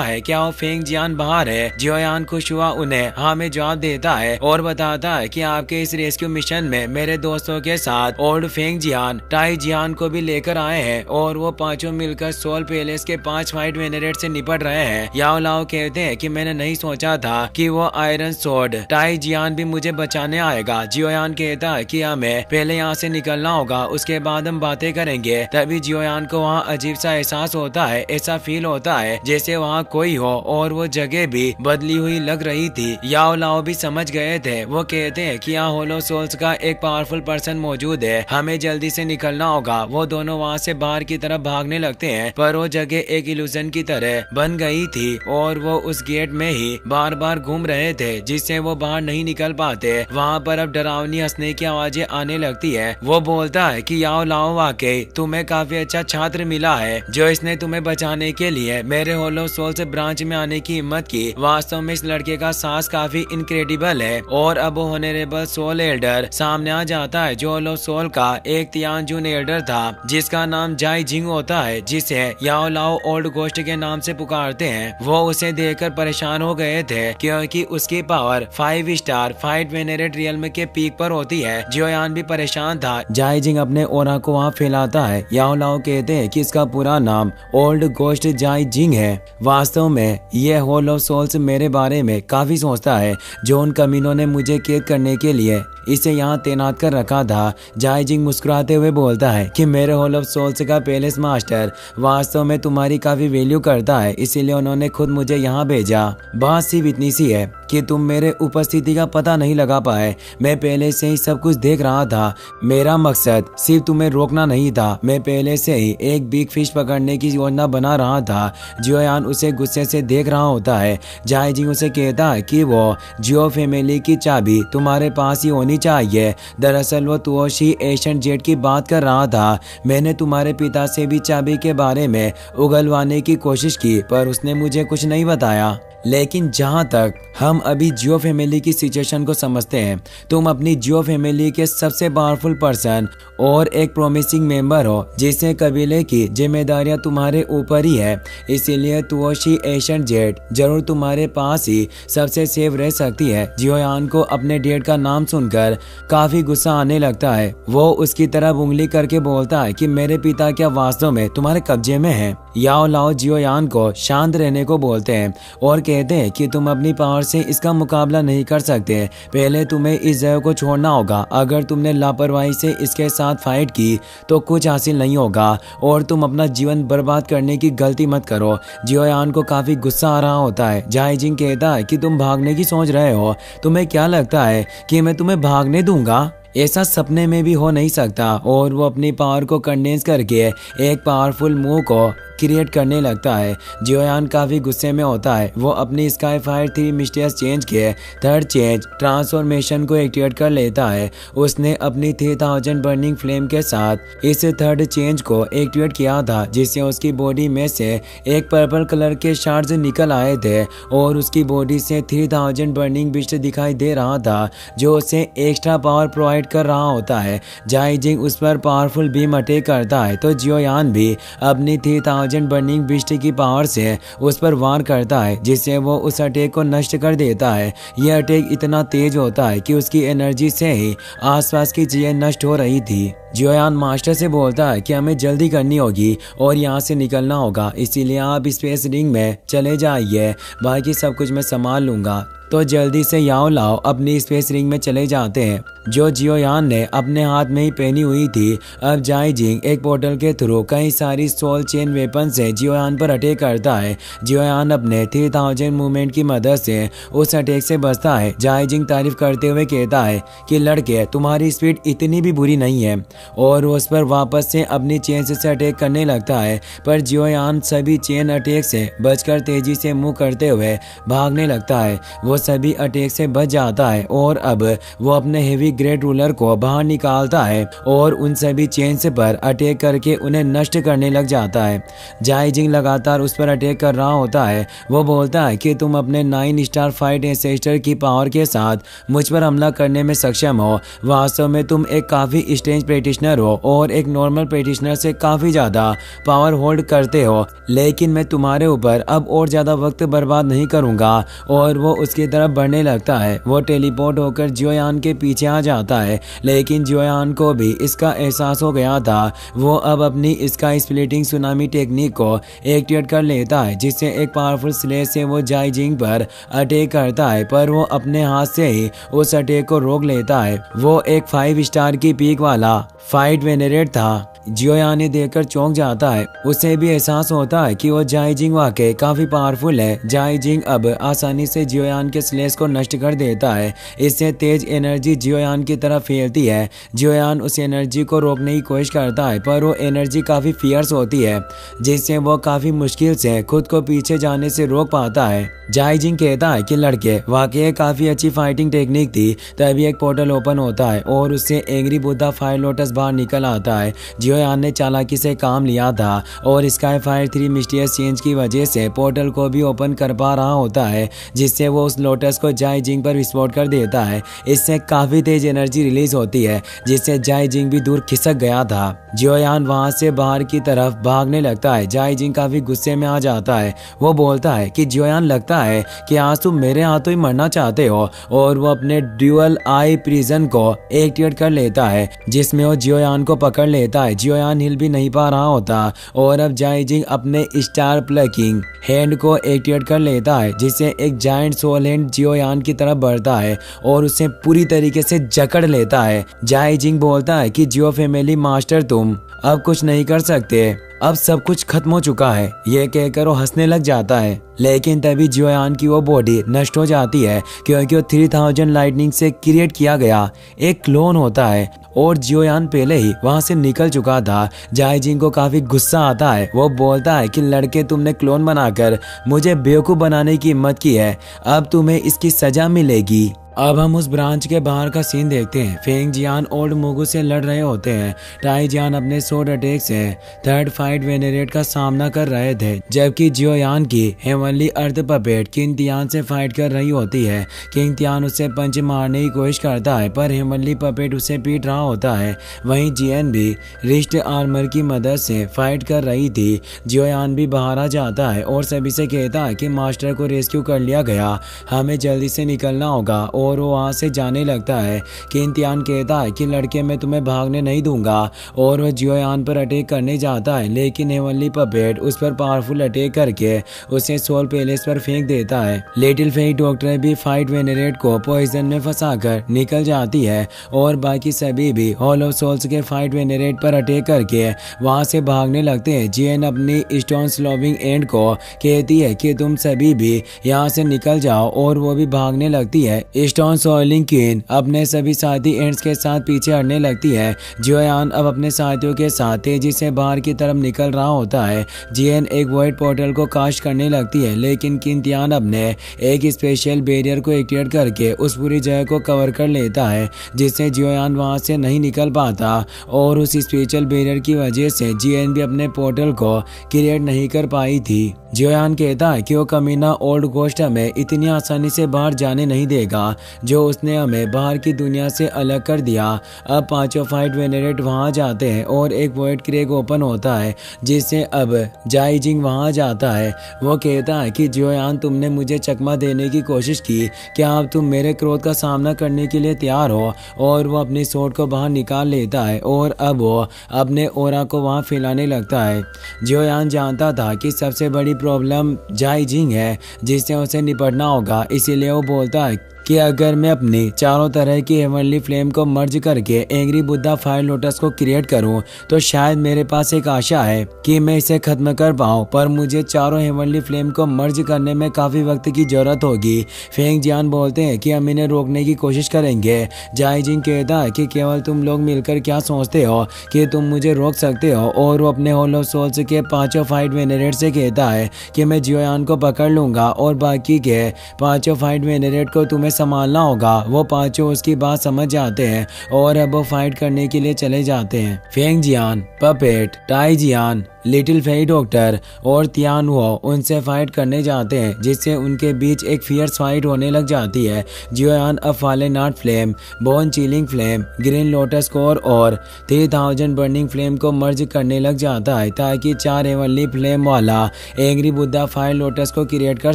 है, क्या वो फेंग जियान बाहर है? जियोयान खुश हुआ उन्हें हाँ में जवाब देता है और बताता है कि आपके इस रेस्क्यू मिशन में मेरे दोस्तों के साथ ओल्ड फेंग जियान, टाई जियान को भी लेकर आए हैं और वो पांचों मिलकर सोल पैलेस के 5 फाइट वेनेरेट से निपट रहे हैं। याओ लाओ कहते हैं कि मैंने नहीं सोचा था कि वो आयरन सोर्ड टाई जियान भी मुझे बचाने आएगा। जियोयान कहता है कि हमें पहले यहाँ से निकलना होगा, उसके बाद हम बातें करेंगे। तभी जियोयान को वहाँ अजीब सा एहसास होता है, ऐसा फील होता है जैसे वहाँ कोई हो और वो जगह भी बदली हुई लग रही थी। याओ लाओ भी समझ गए थे। वो कहते हैं कि यहाँ होलो सोल्स का एक पावरफुल पर्सन मौजूद है, हमें जल्दी से निकलना होगा। वो दोनों वहाँ से बाहर की तरफ भागने लगते हैं, पर वो जगह एक इल्यूजन की तरह बन गई थी और वो उस गेट में ही बार बार घूम रहे थे, जिससे वो बाहर नहीं निकल पाते। वहाँ पर अब डरावनी हंसने की आवाजें आने लगती है। वो बोलता है कि याओ लाओ वाकई तुम्हें काफी अच्छा छात्र मिला है, जो इसने तुम्हें बचाने के लिए मेरे होलो सोल्स ब्रांच में आने की हिम्मत की। वास्तव में इस लड़के का साहस काफी इनक्रेडिबल है। और अब होनरेबल सोल एल्डर सामने आ जाता है, जो होलो सोल का एक तियानजून एल्डर था, जिसका नाम जाई जिंग होता है, जिसे याओ लाओ ओल्ड गोस्ट के नाम से पुकारते हैं। वो उसे देखकर परेशान हो गए थे क्योंकि उसकी power 5 star fight venerate realm के पीक पर होती है। जियोयान भी परेशान था। जाई जिंग अपने ओरा को वहाँ फैलाता है। याओ लाओ कहते हैं कि इसका पूरा नाम ओल्ड गोस्ट जाई जिंग है। वास्तव में ये होलो सोल्स मेरे बारे में काफी सोचता है, जो उन कमीनों ने मुझे कैद करने के लिए इसे यहाँ तैनात कर रखा था। जाई जिंग मुस्कुराते हुए बोलता है कि मेरे होलो सोल्स का पैलेस मास्टर वास्तव में तुम्हारी काफी वैल्यू करता है, इसीलिए उन्होंने खुद मुझे यहाँ भेजा। बात सिर्फ इतनी सी है कि तुम मेरे उपस्थिति का पता नहीं लगा पाए। मैं पहले से ही सब कुछ देख रहा था। मेरा मकसद सिर्फ तुम्हें रोकना नहीं था, मैं पहले से ही एक बिग फिश पकड़ने की योजना बना रहा था। जियोयान उसे गुस्से से देख रहा होता है। जाई जिंग उसे कहता है कि वो जियो फैमिली की चाबी तुम्हारे पास ही होनी चाहिए। दरअसल वो तुओशी एशियन जेट की बात कर रहा था। मैंने तुम्हारे पिता से भी चाबी के बारे में उगलवाने की कोशिश की, पर उसने मुझे कुछ नहीं बताया। लेकिन जहाँ तक हम अभी जियो फैमिली की सिचुएशन को समझते हैं, तुम अपनी जियो फैमिली के सबसे पावरफुल पर्सन और एक प्रोमिसिंग मेंबर हो, जिससे कबीले की जिम्मेदारियां तुम्हारे ऊपर ही है। इसीलिए तुओशी एशियन जेट जरूर तुम्हारे पास ही सबसे सेफ रह सकती है। जियोयान को अपने डेट का नाम सुनकर काफी गुस्सा आने लगता है। वो उसकी तरफ उंगली करके बोलता है कि मेरे पिता क्या वास्तव में तुम्हारे कब्जे में है? याओ लाओ जियोयान को शांत रहने को बोलते हैं और कहते हैं कि तुम अपनी पावर से इसका मुकाबला नहीं कर सकते। पहले तुम्हें इस जगह को छोड़ना होगा। अगर तुमने लापरवाही से इसके साथ फाइट की तो कुछ हासिल नहीं होगा और तुम अपना जीवन बर्बाद करने की गलती मत करो। जियोयान को काफी गुस्सा आ रहा होता है। जाई जिंग कहता है कि तुम भागने की सोच रहे हो। तुम्हें क्या लगता है कि मैं तुम्हें भागने दूंगा? ऐसा सपने में भी हो नहीं सकता। और वो अपनी पावर को कंडेंस करके एक पावरफुल मूव को क्रिएट करने लगता है। जियोयान काफी गुस्से में होता है। वो अपनी स्काई फायर 3 मिस्टीरियस चेंज के थर्ड चेंज ट्रांसफॉर्मेशन को एक्टिवेट कर लेता है। उसने अपनी 3000 बर्निंग फ्लेम के साथ इस थर्ड चेंज को एक्टिवेट किया था, जिससे उसकी बॉडी में से एक पर्पल कलर के शार्ड्स निकल आए थे और उसकी बॉडी से 3000 बर्निंग बिस्ट दिखाई दे रहा था, जो उसे एक्स्ट्रा पावर प्रोवाइड कर रहा होता है। जाई जिंग उस पर पावरफुल बीम अटैक करता है तो जियोयान भी अपनी 3000 बर्निंग बिस्ट की पावर से उस पर वार करता है, जिससे वो उस अटैक को नष्ट कर देता है। यह अटैक इतना तेज होता है कि उसकी एनर्जी से ही आसपास की चीजें नष्ट हो रही थी। जियोयान मास्टर से बोलता है कि हमें जल्दी करनी होगी और यहाँ से निकलना होगा, इसीलिए आप स्पेस रिंग में चले जाइए, बाकी सब कुछ मैं संभाल लूंगा। तो जल्दी से याओ लाओ अपनी स्पेस रिंग में चले जाते हैं, जो जियोयान ने अपने हाथ में ही पहनी हुई थी। अब जाई जिंग एक पोर्टल के थ्रू कई सारी सोल चेन वेपन से जियोयान पर अटैक करता है। जियोयान अपने 3000 मूवमेंट की मदद से उस अटैक से बचता है। जाई जिंग तारीफ करते हुए कहता है कि लड़के, तुम्हारी स्पीड इतनी भी बुरी नहीं है। और उस पर वापस से अपनी चेन से अटैक करने लगता है, पर जियोयान सभी चेन अटैक से बचकर तेजी से मुंह करते हुए भागने लगता है। वो सभी अटैक से बच जाता है और अब वो अपने हेवी ग्रेट रूलर को बाहर निकालता है और उन सभी चेन्स पर अटैक करके उन्हें नष्ट करने लग जाता है। जाई जिंग लगातार उस पर अटैक कर रहा होता है। वो बोलता है कि तुम अपने 9 स्टार फाइट एंसेस्टर की पावर के साथ मुझ पर हमला करने में सक्षम हो। वास्तव में तुम एक काफी स्ट्रेंज प्रैक्टिशनर हो और एक नॉर्मल प्रैक्टिशनर से काफी ज्यादा पावर होल्ड करते हो, लेकिन मैं तुम्हारे ऊपर अब और ज्यादा वक्त बर्बाद नहीं करूंगा। और वो उसकी तरफ बढ़ने लगता है। वो टेलीपोर्ट होकर जियोयान के पीछे आ जाता है, लेकिन जियोयान को भी इसका एहसास हो गया था। वो अब अपनी स्काई स्प्लिटिंग सुनामी टेक्निक को एक्टिवेट कर लेता है, जिससे एक पावरफुल स्लेज से वो जाई जिंग पर अटैक करता है, पर वो अपने हाथ से ही उस अटैक को रोक लेता है। वो एक 5 स्टार की पीक वाला फाइट वेनरेट था। जियोयान ने देखकर चौंक जाता है। उसे भी एहसास होता है कि वो जाई जिंग वाकई काफी पावरफुल है। जाई जिंग अब आसानी से जियोयान के स्लेज को नष्ट कर देता है। इससे तेज एनर्जी जियोयान की तरफ फैलती है। जियोयान उस एनर्जी को रोकने की कोशिश करता है, पर वो एनर्जी काफी फियर्स होती है, जिससे वो काफी मुश्किल से खुद को पीछे जाने से रोक पाता है। जाई जिंग कहता है कि लड़के वाकई काफी अच्छी फाइटिंग टेक्निक थी। तभी एक पोर्टल ओपन होता है और उससे एंग्री बुद्धा फायर लोटस बाहर निकल आता है। जियोयान ने चालाकी से काम लिया था और स्काई फायर 3 मिस्टीरियस चेंज की वजह से पोर्टल को भी ओपन कर पा रहा होता है, जिससे वो उस लोटस को जाई जिंग पर विस्फोट कर देता है। इससे काफी तेज एनर्जी रिलीज होती है, जिससे जाई जिंग भी दूर खिसक गया था। जियोयान वहां से बाहर की तरफ भागने लगता है। जाई जिंग काफी गुस्से में आ जाता है। वो बोलता है कि जियोयान लगता है कि आज तुम मेरे हाथों ही मरना चाहते हो, और वो अपने ड्यूअल आई प्रिजन को एक्टिवेट कर लेता है, जिसमें वो जियोयान को पकड़ लेता है। जियोयान हिल भी नहीं पा रहा होता और अब जाई जिंग अपने स्टार प्लकिंग हैंड को एक्टिवेट कर लेता है, जिससे एक जायंट सोल हैंड जियोयान की तरफ बढ़ता है और उसे पूरी तरीके से जकड़ लेता है। जाई जिंग बोलता है कि जियो फैमिली मास्टर तुम अब कुछ नहीं कर सकते, अब सब कुछ खत्म हो चुका है। ये कहकर वो हंसने लग जाता है, लेकिन तभी जियोयान की वो बॉडी नष्ट हो जाती है, क्योंकि वो 3000 लाइटनिंग से क्रिएट किया गया एक क्लोन होता है और जियोयान पहले ही वहां से निकल चुका था। जाई जिंग को काफी गुस्सा आता है। वो बोलता है कि लड़के तुमने क्लोन बनाकर मुझे बेवकूफ बनाने की हिम्मत की है, अब तुम्हें इसकी सजा मिलेगी। अब हम उस ब्रांच के बाहर का सीन देखते हैं। फेंग जियान ओल्ड मुगु से लड़ रहे होते हैं। टाई जियान अपने सोर्ड अटैक से 3rd फाइट वेनेरेट का सामना कर रहे थे, जबकि जियोयान की हेवनली अर्थ पपेट किंग तियान से फाइट कर रही होती है। किंग तियान उससे पंच मारने की कोशिश करता है, पर हेवनली पपेट उसे पीट रहा होता है। वहीं जियन भी रिस्ट आर्मर की मदद से फाइट कर रही थी। जियोयान भी बाहर आ जाता है और सभी से कहता है कि मास्टर को रेस्क्यू कर लिया गया, हमें जल्दी से निकलना होगा, और वो वहां से जाने लगता है। किंग तियान कहता है कि लड़के मैं तुम्हें भागने नहीं दूंगा, और वह जियोयान पर अटैक करने जाता है, लेकिन हेवनली पपेट उस पर पावरफुल अटैक करके उसे सोल पैलेस पर फेंक देता है। लिटिल फेई डॉक्टर भी फाइट वेनेरेट को पॉइजन में फंसाकर निकल जाती है और बाकी सभी भी हॉल ऑफ सोल्स के फाइट वेनेरेट पर अटैक करके वहां से भागने लगते हैं। जियन अपनी स्टोन स्लोविंग एंड को कहती है कि तुम सभी भी यहाँ से निकल जाओ, और वो भी भागने लगती है। स्टोन सोलिंग क्वीन अपने सभी साथी एंड्स के साथ पीछे हटने लगती है। जियोयान अब अपने साथियों के साथ तेजी से बाहर की तरफ निकल रहा होता है। जियन एक वॉइड पोर्टल को कास्ट करने लगती है, लेकिन किंग तियान अपने एक स्पेशल बैरियर को एक्टिवेट करके उस पूरी जगह को कवर कर लेता है, जिससे जियोयान वहां से नहीं निकल पाता, और उस स्पेशल बैरियर की वजह से जियन भी अपने पोर्टल को क्रिएट नहीं कर पाई थी। जियोयान कहता है कि वो कमीना ओल्ड घोस्ट हमें इतनी आसानी से बाहर जाने नहीं देगा, जो उसने हमें बाहर की दुनिया से अलग कर दिया। अब पांचों फाइट वेनेरेट वहां जाते हैं और एक वॉइड क्रेक ओपन होता है, जिससे अब जाई जिंग वहां जाता है। वो कहता है कि जियोयान तुमने मुझे चकमा देने की कोशिश की, क्या अब तुम मेरे क्रोध का सामना करने के लिए तैयार हो? और वो अपनी सोर्ड को बाहर निकाल लेता है और अब वो अपने ओरा को वहां फैलाने लगता है। जियोयान जानता था कि सबसे बड़ी प्रॉब्लम जाई जिंग है, जिससे उसे निपटना होगा, इसीलिए वो बोलता है कि अगर मैं अपनी चारों तरह की हेवनली फ्लेम को मर्ज करके एंग्री बुद्धा फायर लोटस को क्रिएट करूं तो शायद मेरे पास एक आशा है कि मैं इसे खत्म कर पाऊं, पर मुझे चारों हेवनली फ्लेम को मर्ज करने में काफी वक्त की जरूरत होगी। फेंग जियान बोलते हैं कि हम इन्हें रोकने की कोशिश करेंगे। जाई जिंग कहता है कि केवल तुम लोग मिलकर क्या सोचते हो कि तुम मुझे रोक सकते हो, और वो अपने हॉल ऑफ सोल्स के 5 फाइट वेनरेट से कहता है कि मैं जियोयान को पकड़ लूंगा और बाकी के 5 फाइट वेनरेट को तुम्हें संभालना होगा। वो 5 उसकी बात समझ जाते हैं और अब वो फाइट करने के लिए चले जाते हैं। फेंग जियान, पपेट, टाई जियान, लिटिल फेई डॉक्टर और तियान वो उनसे फाइट करने जाते हैं, जिससे उनके बीच एक फियर्स फाइट होने लग जाती है। जियोयान अब फालन not flame, bone chilling flame, green lotus core और 3000 बर्निंग फ्लेम को मर्ज करने लग जाता है ताकि 4 हेवनली फ्लेम वाला एंग्री बुद्धा फायर लोटस को क्रिएट कर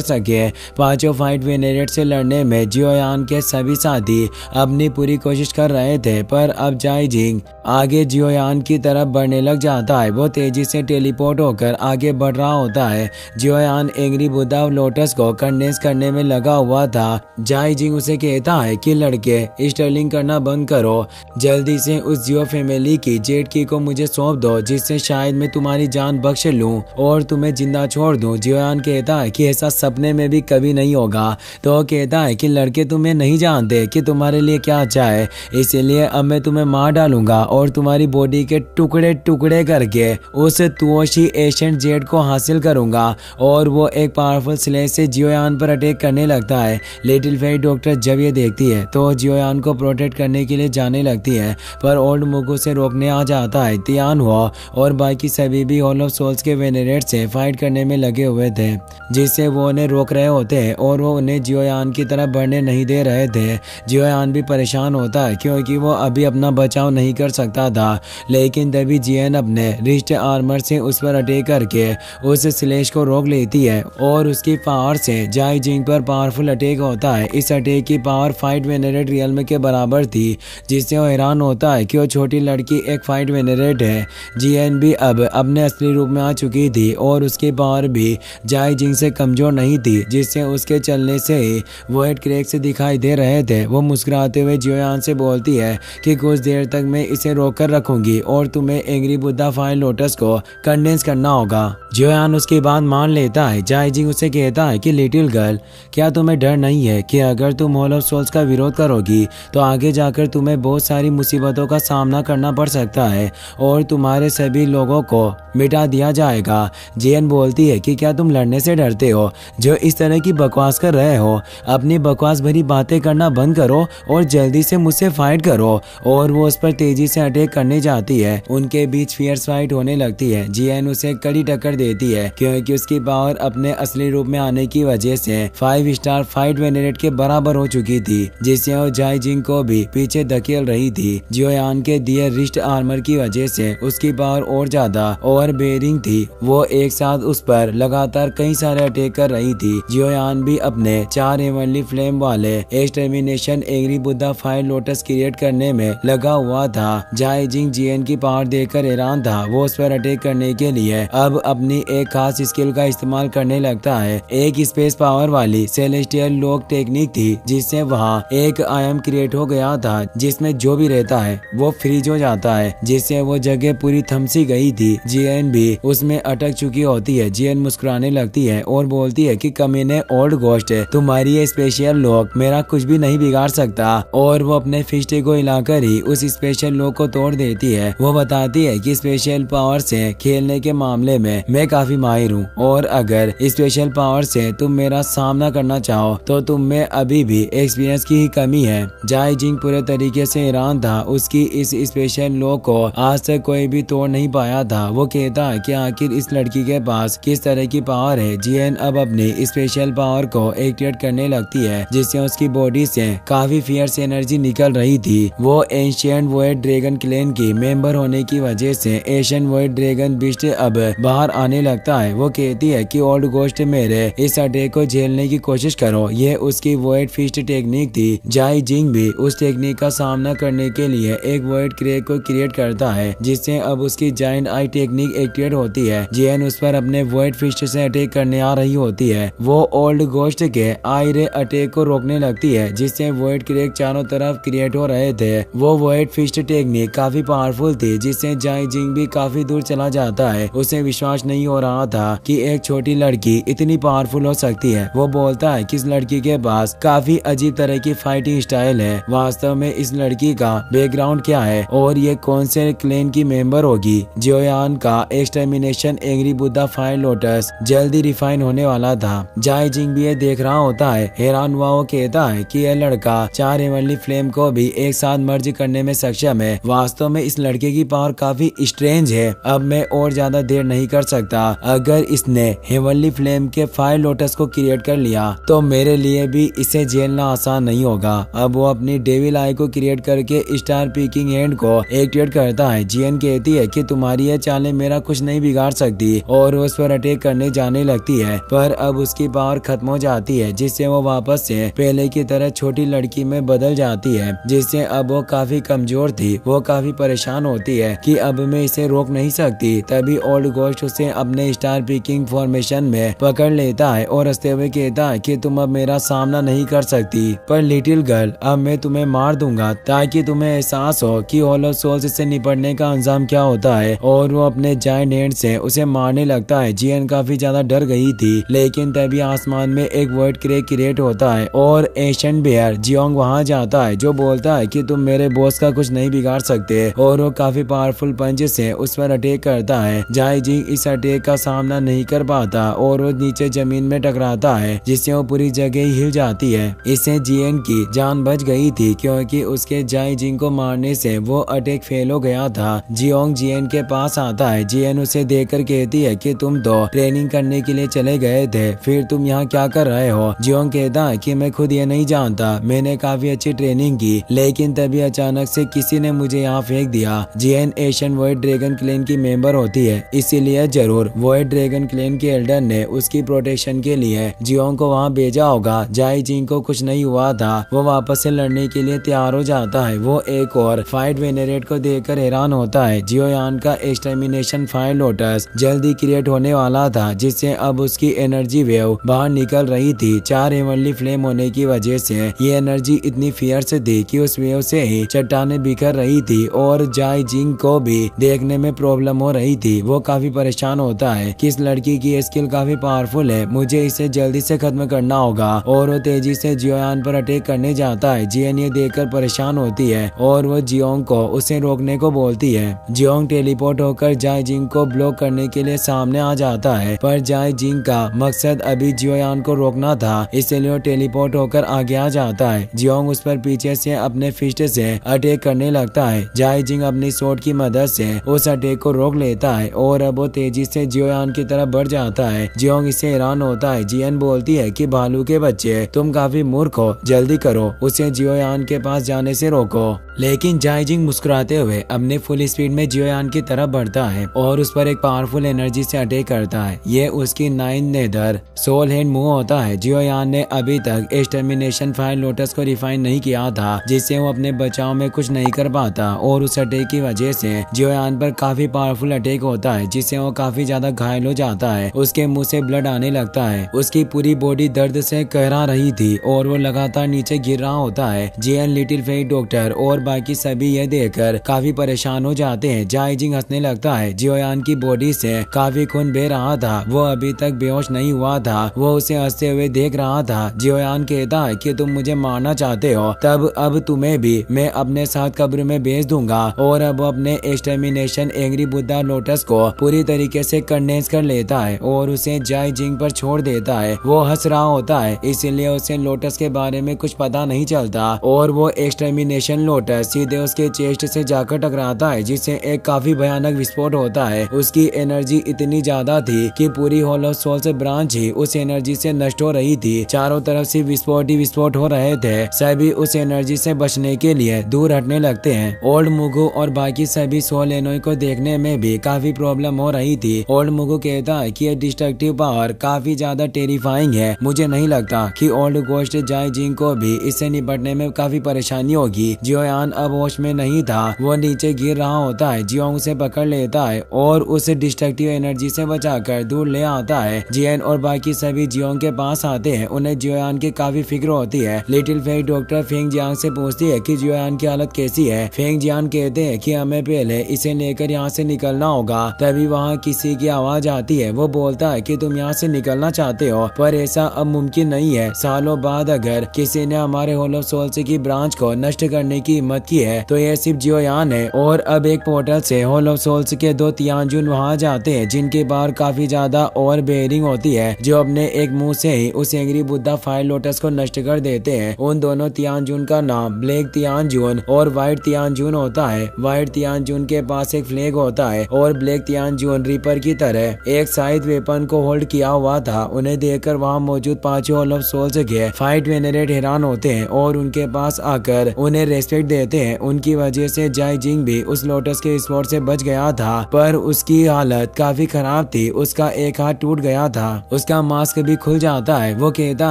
सके। 5 फाइट वेनरेट से लड़ने में जियोयान के सभी साथी अपनी पूरी कोशिश कर रहे थे, पर अब जाई जिंग आगे जियोयान की तरफ बढ़ने लग जाता है। वो तेजी से टेलीपोर्ट होकर आगे बढ़ रहा होता है। जियोयान एंग्री बुद्धा लोटस को कंडेंस करने में लगा हुआ था। जाई जिंग उसे कहता है कि लड़के स्टर्लिंग करना बंद करो, जल्दी से उस जियो फैमिली की जेट की को मुझे सौंप दो, जिससे शायद मैं तुम्हारी जान बख्श लूं और तुम्हें जिंदा छोड़ दूं। जियोयान कहता है कि ऐसा सपने में भी कभी नहीं होगा। तो कहता है कि लड़के तुम्हें नहीं जानते कि तुम्हारे लिए क्या अच्छा है, इसीलिए अब मैं तुम्हें मार डालूंगा और तुम्हारी बॉडी के टुकड़े टुकड़े करके उस तुओशी एशियंट जेट को हासिल करूंगा। और वो एक पावरफुल स्लेज से जियोयान पर अटैक करने लगता है। लिटिल फेई डॉक्टर जब ये देखती है तो जियोयान को प्रोटेक्ट करने के लिए जाने लगती है, पर ओल्ड मुगु से रोकने आ जाता है। तियान हुआ और बाकी सभी भी हॉल ऑफ सोल्स के वेनरेट से फाइट करने में लगे हुए थे, जिससे वो उन्हें रोक रहे होते हैं और वो उन्हें जियोयान की तरफ बढ़ने नहीं दे रहे थे। जियोयान भी परेशान होता है क्योंकि वो अभी अपना बचाव नहीं कर सकता था, लेकिन तभी जियन अपने रिस्ट आर्मर से उस पर अटैक करके उस स्लेश को रोक लेती है और उसकी पावर से जाई जिंग पर पावरफुल अटैक होता है। इस अटैक की पावर फाइट वेनरेट रियल्म के बराबर थी, जिससे वो हैरान होता है कि वो छोटी लड़की एक फाइट वेनरेट है। जियन भी अब अपने असली रूप में आ चुकी थी और उसकी पावर भी जाई जिंग से कमजोर नहीं थी, जिससे उसके चलने से ही वॉइड क्रैक से दिखाई दे रहे थे। वो मुस्कुराते हुए जियोयान से बोलती है कि कुछ देर तक मैं इसे रोक कर रखूंगी और तुम्हें एंग्री बुद्धा फायर लोटस को कंडेंस करना होगा। जियोयान उसकी बात मान लेता है। जाई जिंग उसे कहता है कि लिटिल गर्ल, क्या तुम्हें डर नहीं है कि अगर तुम हॉल ऑफ सोल्स का विरोध करोगी तो आगे जाकर तुम्हें बहुत सारी मुसीबतों का सामना करना पड़ सकता है और तुम्हारे सभी लोगों को मिटा दिया जाएगा। जियन बोलती है कि क्या तुम लड़ने से डरते हो? जो इस तरह की बकवास कर रहे हो, अपनी बकवास भरी बातें करना बंद करो और जल्दी से मुझसे फाइट करो। और वो उस पर तेजी से अटैक करने जाती है। उनके बीच फियर्स फाइट होने लगती है। जियन उसे कड़ी टक्कर देती है क्योंकि उसकी पावर अपने असली रूप में आने की वजह से 5 स्टार फाइट वेनरेट के बराबर हो चुकी थी, जिससे वो जाई जिंग को भी पीछे धकेल रही थी। जियोयान के दिए रिस्ट आर्मर की वजह से उसकी पावर और ज्यादा ओवर बेरिंग थी। वो एक साथ उस पर लगातार कई सारे अटैक कर रही थी। जियोयान भी अपने 4 हेवनली फ्लेम वाले extermination angry Buddha fire lotus create करने में लगा हुआ था। जाई जिंग जियन की पावर देखकर हैरान था। वो उस पर अटैक करने के लिए अब अपनी एक खास स्किल का इस्तेमाल करने लगता है। एक स्पेस पावर वाली सेलेस्टियल लॉक टेक्निक थी, जिससे वहाँ एक आयाम क्रिएट हो गया था जिसमें जो भी रहता है वो फ्रीज हो जाता है, जिससे वो जगह पूरी थमसी गई थी। जियन भी उसमें अटक चुकी होती है। जियन मुस्कुराने लगती है और बोलती है कि कमीने ओल्ड घोस्ट, तुम्हारी ये स्पेशल लॉक मेरा कुछ भी नहीं बिगाड़ सकता। और वो अपने फिस्ट को हिलाकर ही उस स्पेशल लॉक को तोड़ देती है। वो बताती है कि स्पेशल पावर से खेलने के मामले में मैं काफी माहिर हूँ और अगर स्पेशल पावर से तुम मेरा सामना करना चाहो तो तुम में अभी भी एक्सपीरियंस की ही कमी है। जाई जिंग पूरे तरीके से हैरान था। उसकी इस स्पेशल लॉक को आज तक कोई भी तोड़ नहीं पाया था। वो कहता है कि आखिर इस लड़की के पास किस तरह की पावर है। जियन अब अपनी स्पेशल पावर को एक्टिवेट करने लगती है, जिससे उसकी बॉडी से काफी फियर्स एनर्जी निकल रही थी। वो एंशिएंट वॉइड ड्रैगन क्लैन की मेंबर होने की वजह से एशियन वॉइड ड्रैगन बिस्ट अब बाहर आने लगता है। वो कहती है कि ओल्ड घोस्ट मेरे इस अटैक को झेलने की कोशिश करो। ये उसकी वॉइड फिस्ट टेक्निक थी। जाई जिंग भी उस टेक्निक का सामना करने के लिए एक वॉइड क्रैक को क्रिएट करता है, जिससे अब उसकी जायंट आई टेक्निक एक्टिवेट होती है। जियन उस पर अपने वॉइड फिस्ट से अटैक करने आ रही होती है। वो ओल्ड घोस्ट के आई रे अटैक को रोकने रोकने लगती है, जिससे वॉइड क्रैक चारों तरफ क्रिएट हो रहे थे। वो वॉइड फिस्ट टेक्निक काफी पावरफुल थी, जिससे जाई जिंग भी काफी दूर चला जाता है। उसे विश्वास नहीं हो रहा था कि एक छोटी लड़की इतनी पावरफुल हो सकती है। वो बोलता है कि इस लड़की के पास काफी अजीब तरह की फाइटिंग स्टाइल है। वास्तव में इस लड़की का बैकग्राउंड क्या है और ये कौन से क्लैन की मेंबर होगी। जियोयान का extermination angry Buddha fire lotus जल्दी रिफाइन होने वाला था। जाई जिंग भी ये देख रहा होता है। हैरान हुआ वो कहता है कि यह लड़का 4 हेवनली फ्लेम को भी एक साथ मर्ज करने में सक्षम है। वास्तव में इस लड़के की पावर काफी स्ट्रेंज है। अब मैं और ज्यादा देर नहीं कर सकता। अगर इसने हेवनली फ्लेम के फायर लोटस को क्रिएट कर लिया तो मेरे लिए भी इसे झेलना आसान नहीं होगा। अब वो अपनी डेविल आई को क्रिएट करके स्टार पीकिंग हैंड को एक्टिवेट करता है। जियन कहती है कि तुम्हारी ये चालें मेरा कुछ नहीं बिगाड़ सकती और वो उस पर अटैक करने जाने लगती है, पर अब उसकी पावर खत्म हो जाती है, जिससे वो वापस से पहले की तरह छोटी लड़की में बदल जाती है, जिससे अब वो काफी कमजोर थी। वो काफी परेशान होती है कि अब मैं इसे रोक नहीं सकती। तभी ओल्ड गोस्ट उसे अपने स्टार पीकिंग फॉर्मेशन में पकड़ लेता है और हंसते हुए कहता है कि तुम अब मेरा सामना नहीं कर सकती, पर लिटिल गर्ल अब मैं तुम्हें मार दूंगा ताकि तुम्हें एहसास हो कि हॉलो सोल्स से निपटने का अंजाम क्या होता है। और वो अपने जायंट हैंड से उसे मारने लगता है। जियन काफी ज्यादा डर गई थी, लेकिन तभी आसमान में एक वर्ड क्रैक क्रिएट होता है और एशियन बेयर जियोंग वहां जाता है, जो बोलता है कि तुम मेरे बॉस का कुछ नहीं बिगाड़ सकते। और वो काफी पावरफुल पंच से उस पर अटैक करता है। जाई जिंग इस अटैक का सामना नहीं कर पाता और वो नीचे जमीन में टकराता है, जिससे वो पूरी जगह ही हिल जाती है। इससे जियन की जान बच गई थी, क्योंकि उसके जाई जिंग को मारने से वो अटैक फेल हो गया था। जियोंग जियन के पास आता है। जियन उसे देखकर कहती है कि तुम तो ट्रेनिंग करने के लिए चले गए थे, फिर तुम यहाँ क्या कर रहे हो। जियोंग कहता है कि मैं खुद ये नहीं जानता, मैंने काफी अच्छी ट्रेनिंग की, लेकिन तभी अचानक से किसी ने मुझे यहाँ फेंक दिया। जियन एशियन वॉइड ड्रैगन क्लैन की मेंबर होती है, इसीलिए जरूर वॉइड ड्रैगन क्लैन के एल्डर ने उसकी प्रोटेक्शन के लिए जियोंग को वहाँ भेजा होगा। जाई जिंग को कुछ नहीं हुआ था, वो वापस से लड़ने के लिए तैयार हो जाता है। वो एक और फाइट वेनेरेट को देखकर हैरान होता है। जियोयान का एक्सटर्मिनेशन फायर लोटस जल्दी क्रिएट होने वाला था, जिससे अब उसकी एनर्जी वेव बाहर निकल रही थी। 4 हेवनली फ्लेम होने की वजह से ये एनर्जी इतनी फियर्स थी कि उस वेव से ही चट्टानें बिखर रही थी और जाई जिंग को भी देखने में प्रॉब्लम हो रही थी। वो काफी परेशान होता है कि इस लड़की की स्किल काफी पावरफुल है, मुझे इसे जल्दी से खत्म करना होगा। और वो तेजी से जियोयान पर अटैक करने जाता है। जियन ये देखकर परेशान होती है और वो जियोंग को उसे रोकने को बोलती है। जियोंग टेलीपोर्ट होकर जाई जिंग को ब्लॉक करने के लिए सामने आ जाता है, पर जाई जिंग का मकसद अभी जियोयान को रोकना था, इसलिए वो टेलीपोर्ट होकर आगे आ जाता है। जियोंग उस पर पीछे से अपने फिस्ट से अटैक करने लगता है। जाई जिंग अपनी स्वॉर्ड की मदद से उस अटैक को रोक लेता है और अब वो तेजी से जियोयान की तरफ बढ़ जाता है। जियोंग इससे हैरान होता है। जियन बोलती है कि भालू के बच्चे तुम काफी मूर्ख हो, जल्दी करो, उसे जियोयान के पास जाने से रोको। लेकिन जाई जिंग मुस्कुराते हुए अपने फुल स्पीड में जियोयान की तरफ बढ़ता है और उस पर एक पावरफुल एनर्जी से अटैक करता है। ये उसकी 9 नेदर सोल हैंड मूव होता है। जियोयान ने अभी तक एक्सटर्मिनेशन फायर लोटस को रिफाइन नहीं किया था, जिससे वो अपने बचाव में कुछ नहीं कर पाता और उस अटैक की वजह से जियोयान पर काफी पावरफुल अटैक होता है, जिससे वो काफी ज्यादा घायल हो जाता है। उसके मुंह से ब्लड आने लगता है। उसकी पूरी बॉडी दर्द से कहरा रही थी और वो लगातार नीचे गिर रहा होता है। जियन, लिटिल फेट डॉक्टर और बाकी सभी ये देखकर काफी परेशान हो जाते हैं। जाई जिंग हंसने लगता है। जियोयान की बॉडी से काफी खून बह रहा था, वो अभी तक बेहोश नहीं हुआ था। वो उसे हंसते हुए देख रहा था। जियोयान कहता है कि तुम मुझे मारना चाहते हो, तब अब तुम्हें भी मैं अपने साथ कब्र में भेज दूंगा। और अब अपने एक्सटर्मिनेशन एंग्री बुद्धा लोटस को पूरी तरीके से कंडेंस कर लेता है और उसे जाई जिंग पर छोड़ देता है। वो हंस रहा होता है, इसीलिए उसे लोटस के बारे में कुछ पता नहीं चलता और वो एक्सटर्मिनेशन लोटस सीधे उसके चेस्ट से जाकर टकराता है, जिससे एक काफी भयानक विस्फोट होता है। उसकी एनर्जी इतनी ज्यादा थी कि पूरी हॉलो सोल से ब्रांच ही उस एनर्जी से नष्ट हो रही थी। चारों तरफ से विस्फोट ही विस्फोट हो रहे थे। सभी उस एनर्जी से बचने के लिए दूर हटने लगते हैं। ओल्ड मुगु और बाकी सभी सोल एनोई को देखने में भी काफी प्रॉब्लम हो रही थी। ओल्ड मुगु कहता है कि ये डिस्ट्रक्टिव पावर काफी ज्यादा टेरिफाइंग है। मुझे नहीं लगता कि ओल्ड गोस्ट जाई जिंग को भी इससे निपटने में काफी परेशानी होगी। जियोयान अब होश में नहीं था, वो नीचे गिर रहा होता है। जियोंग उसे पकड़ लेता है और उसे डिस्ट्रक्टिव एनर्जी से बचाकर दूर ले आता है। जियन और बाकी सभी जियोंग के पास आते हैं। उन्हें जियोयान के काफी फिक्र होती है। Little Fei doctor Feng Jiang से पूछती है कि जियोयान की हालत कैसी है। फेंग जियांग कहते हैं कि हमें पहले इसे लेकर यहाँ से निकलना होगा। तभी वहाँ किसी की आवाज आती है। वो बोलता है कि तुम यहाँ से निकलना चाहते हो, पर ऐसा अब मुमकिन नहीं है। सालों बाद अगर किसी ने हमारे हॉल ऑफ सोल्स की ब्रांच को नष्ट करने की हिम्मत की है तो यह सिर्फ जियोयान है। और अब एक पोर्टल से हॉल ऑफ सोल्स के 2 तियानजुन वहाँ जाते हैं, जिनके बाहर काफी ज्यादा ओवर बेयरिंग होती है, जो अपने एक मुंह से ही उस एंग्री बुद्धा फायर लोटस को नष्ट कर देते हैं। उन दोनों तियानजुन का नाम ब्लैक तियानजुन और व्हाइट तियानजुन होता है। व्हाइट तियानजुन के पास एक फ्लैग होता है और ब्लैक तियानजुन रीपर की तरह एक साइड वेपन को होल्ड किया हुआ था। उन्हें देखकर वहाँ मौजूद 5 हॉल ऑफ सोल्स के फाइट वेनरेट हैरान होते हैं और उनके पास आकर उन्हें रेस्पेक्ट देते हैं। उनकी वजह से जाई जिंग भी उस लोटस के स्पॉट से बच गया था, पर उसकी हालत काफी खराब थी। उसका एक हाथ टूट गया था, उसका मास्क भी खुल जाता है। वो कहता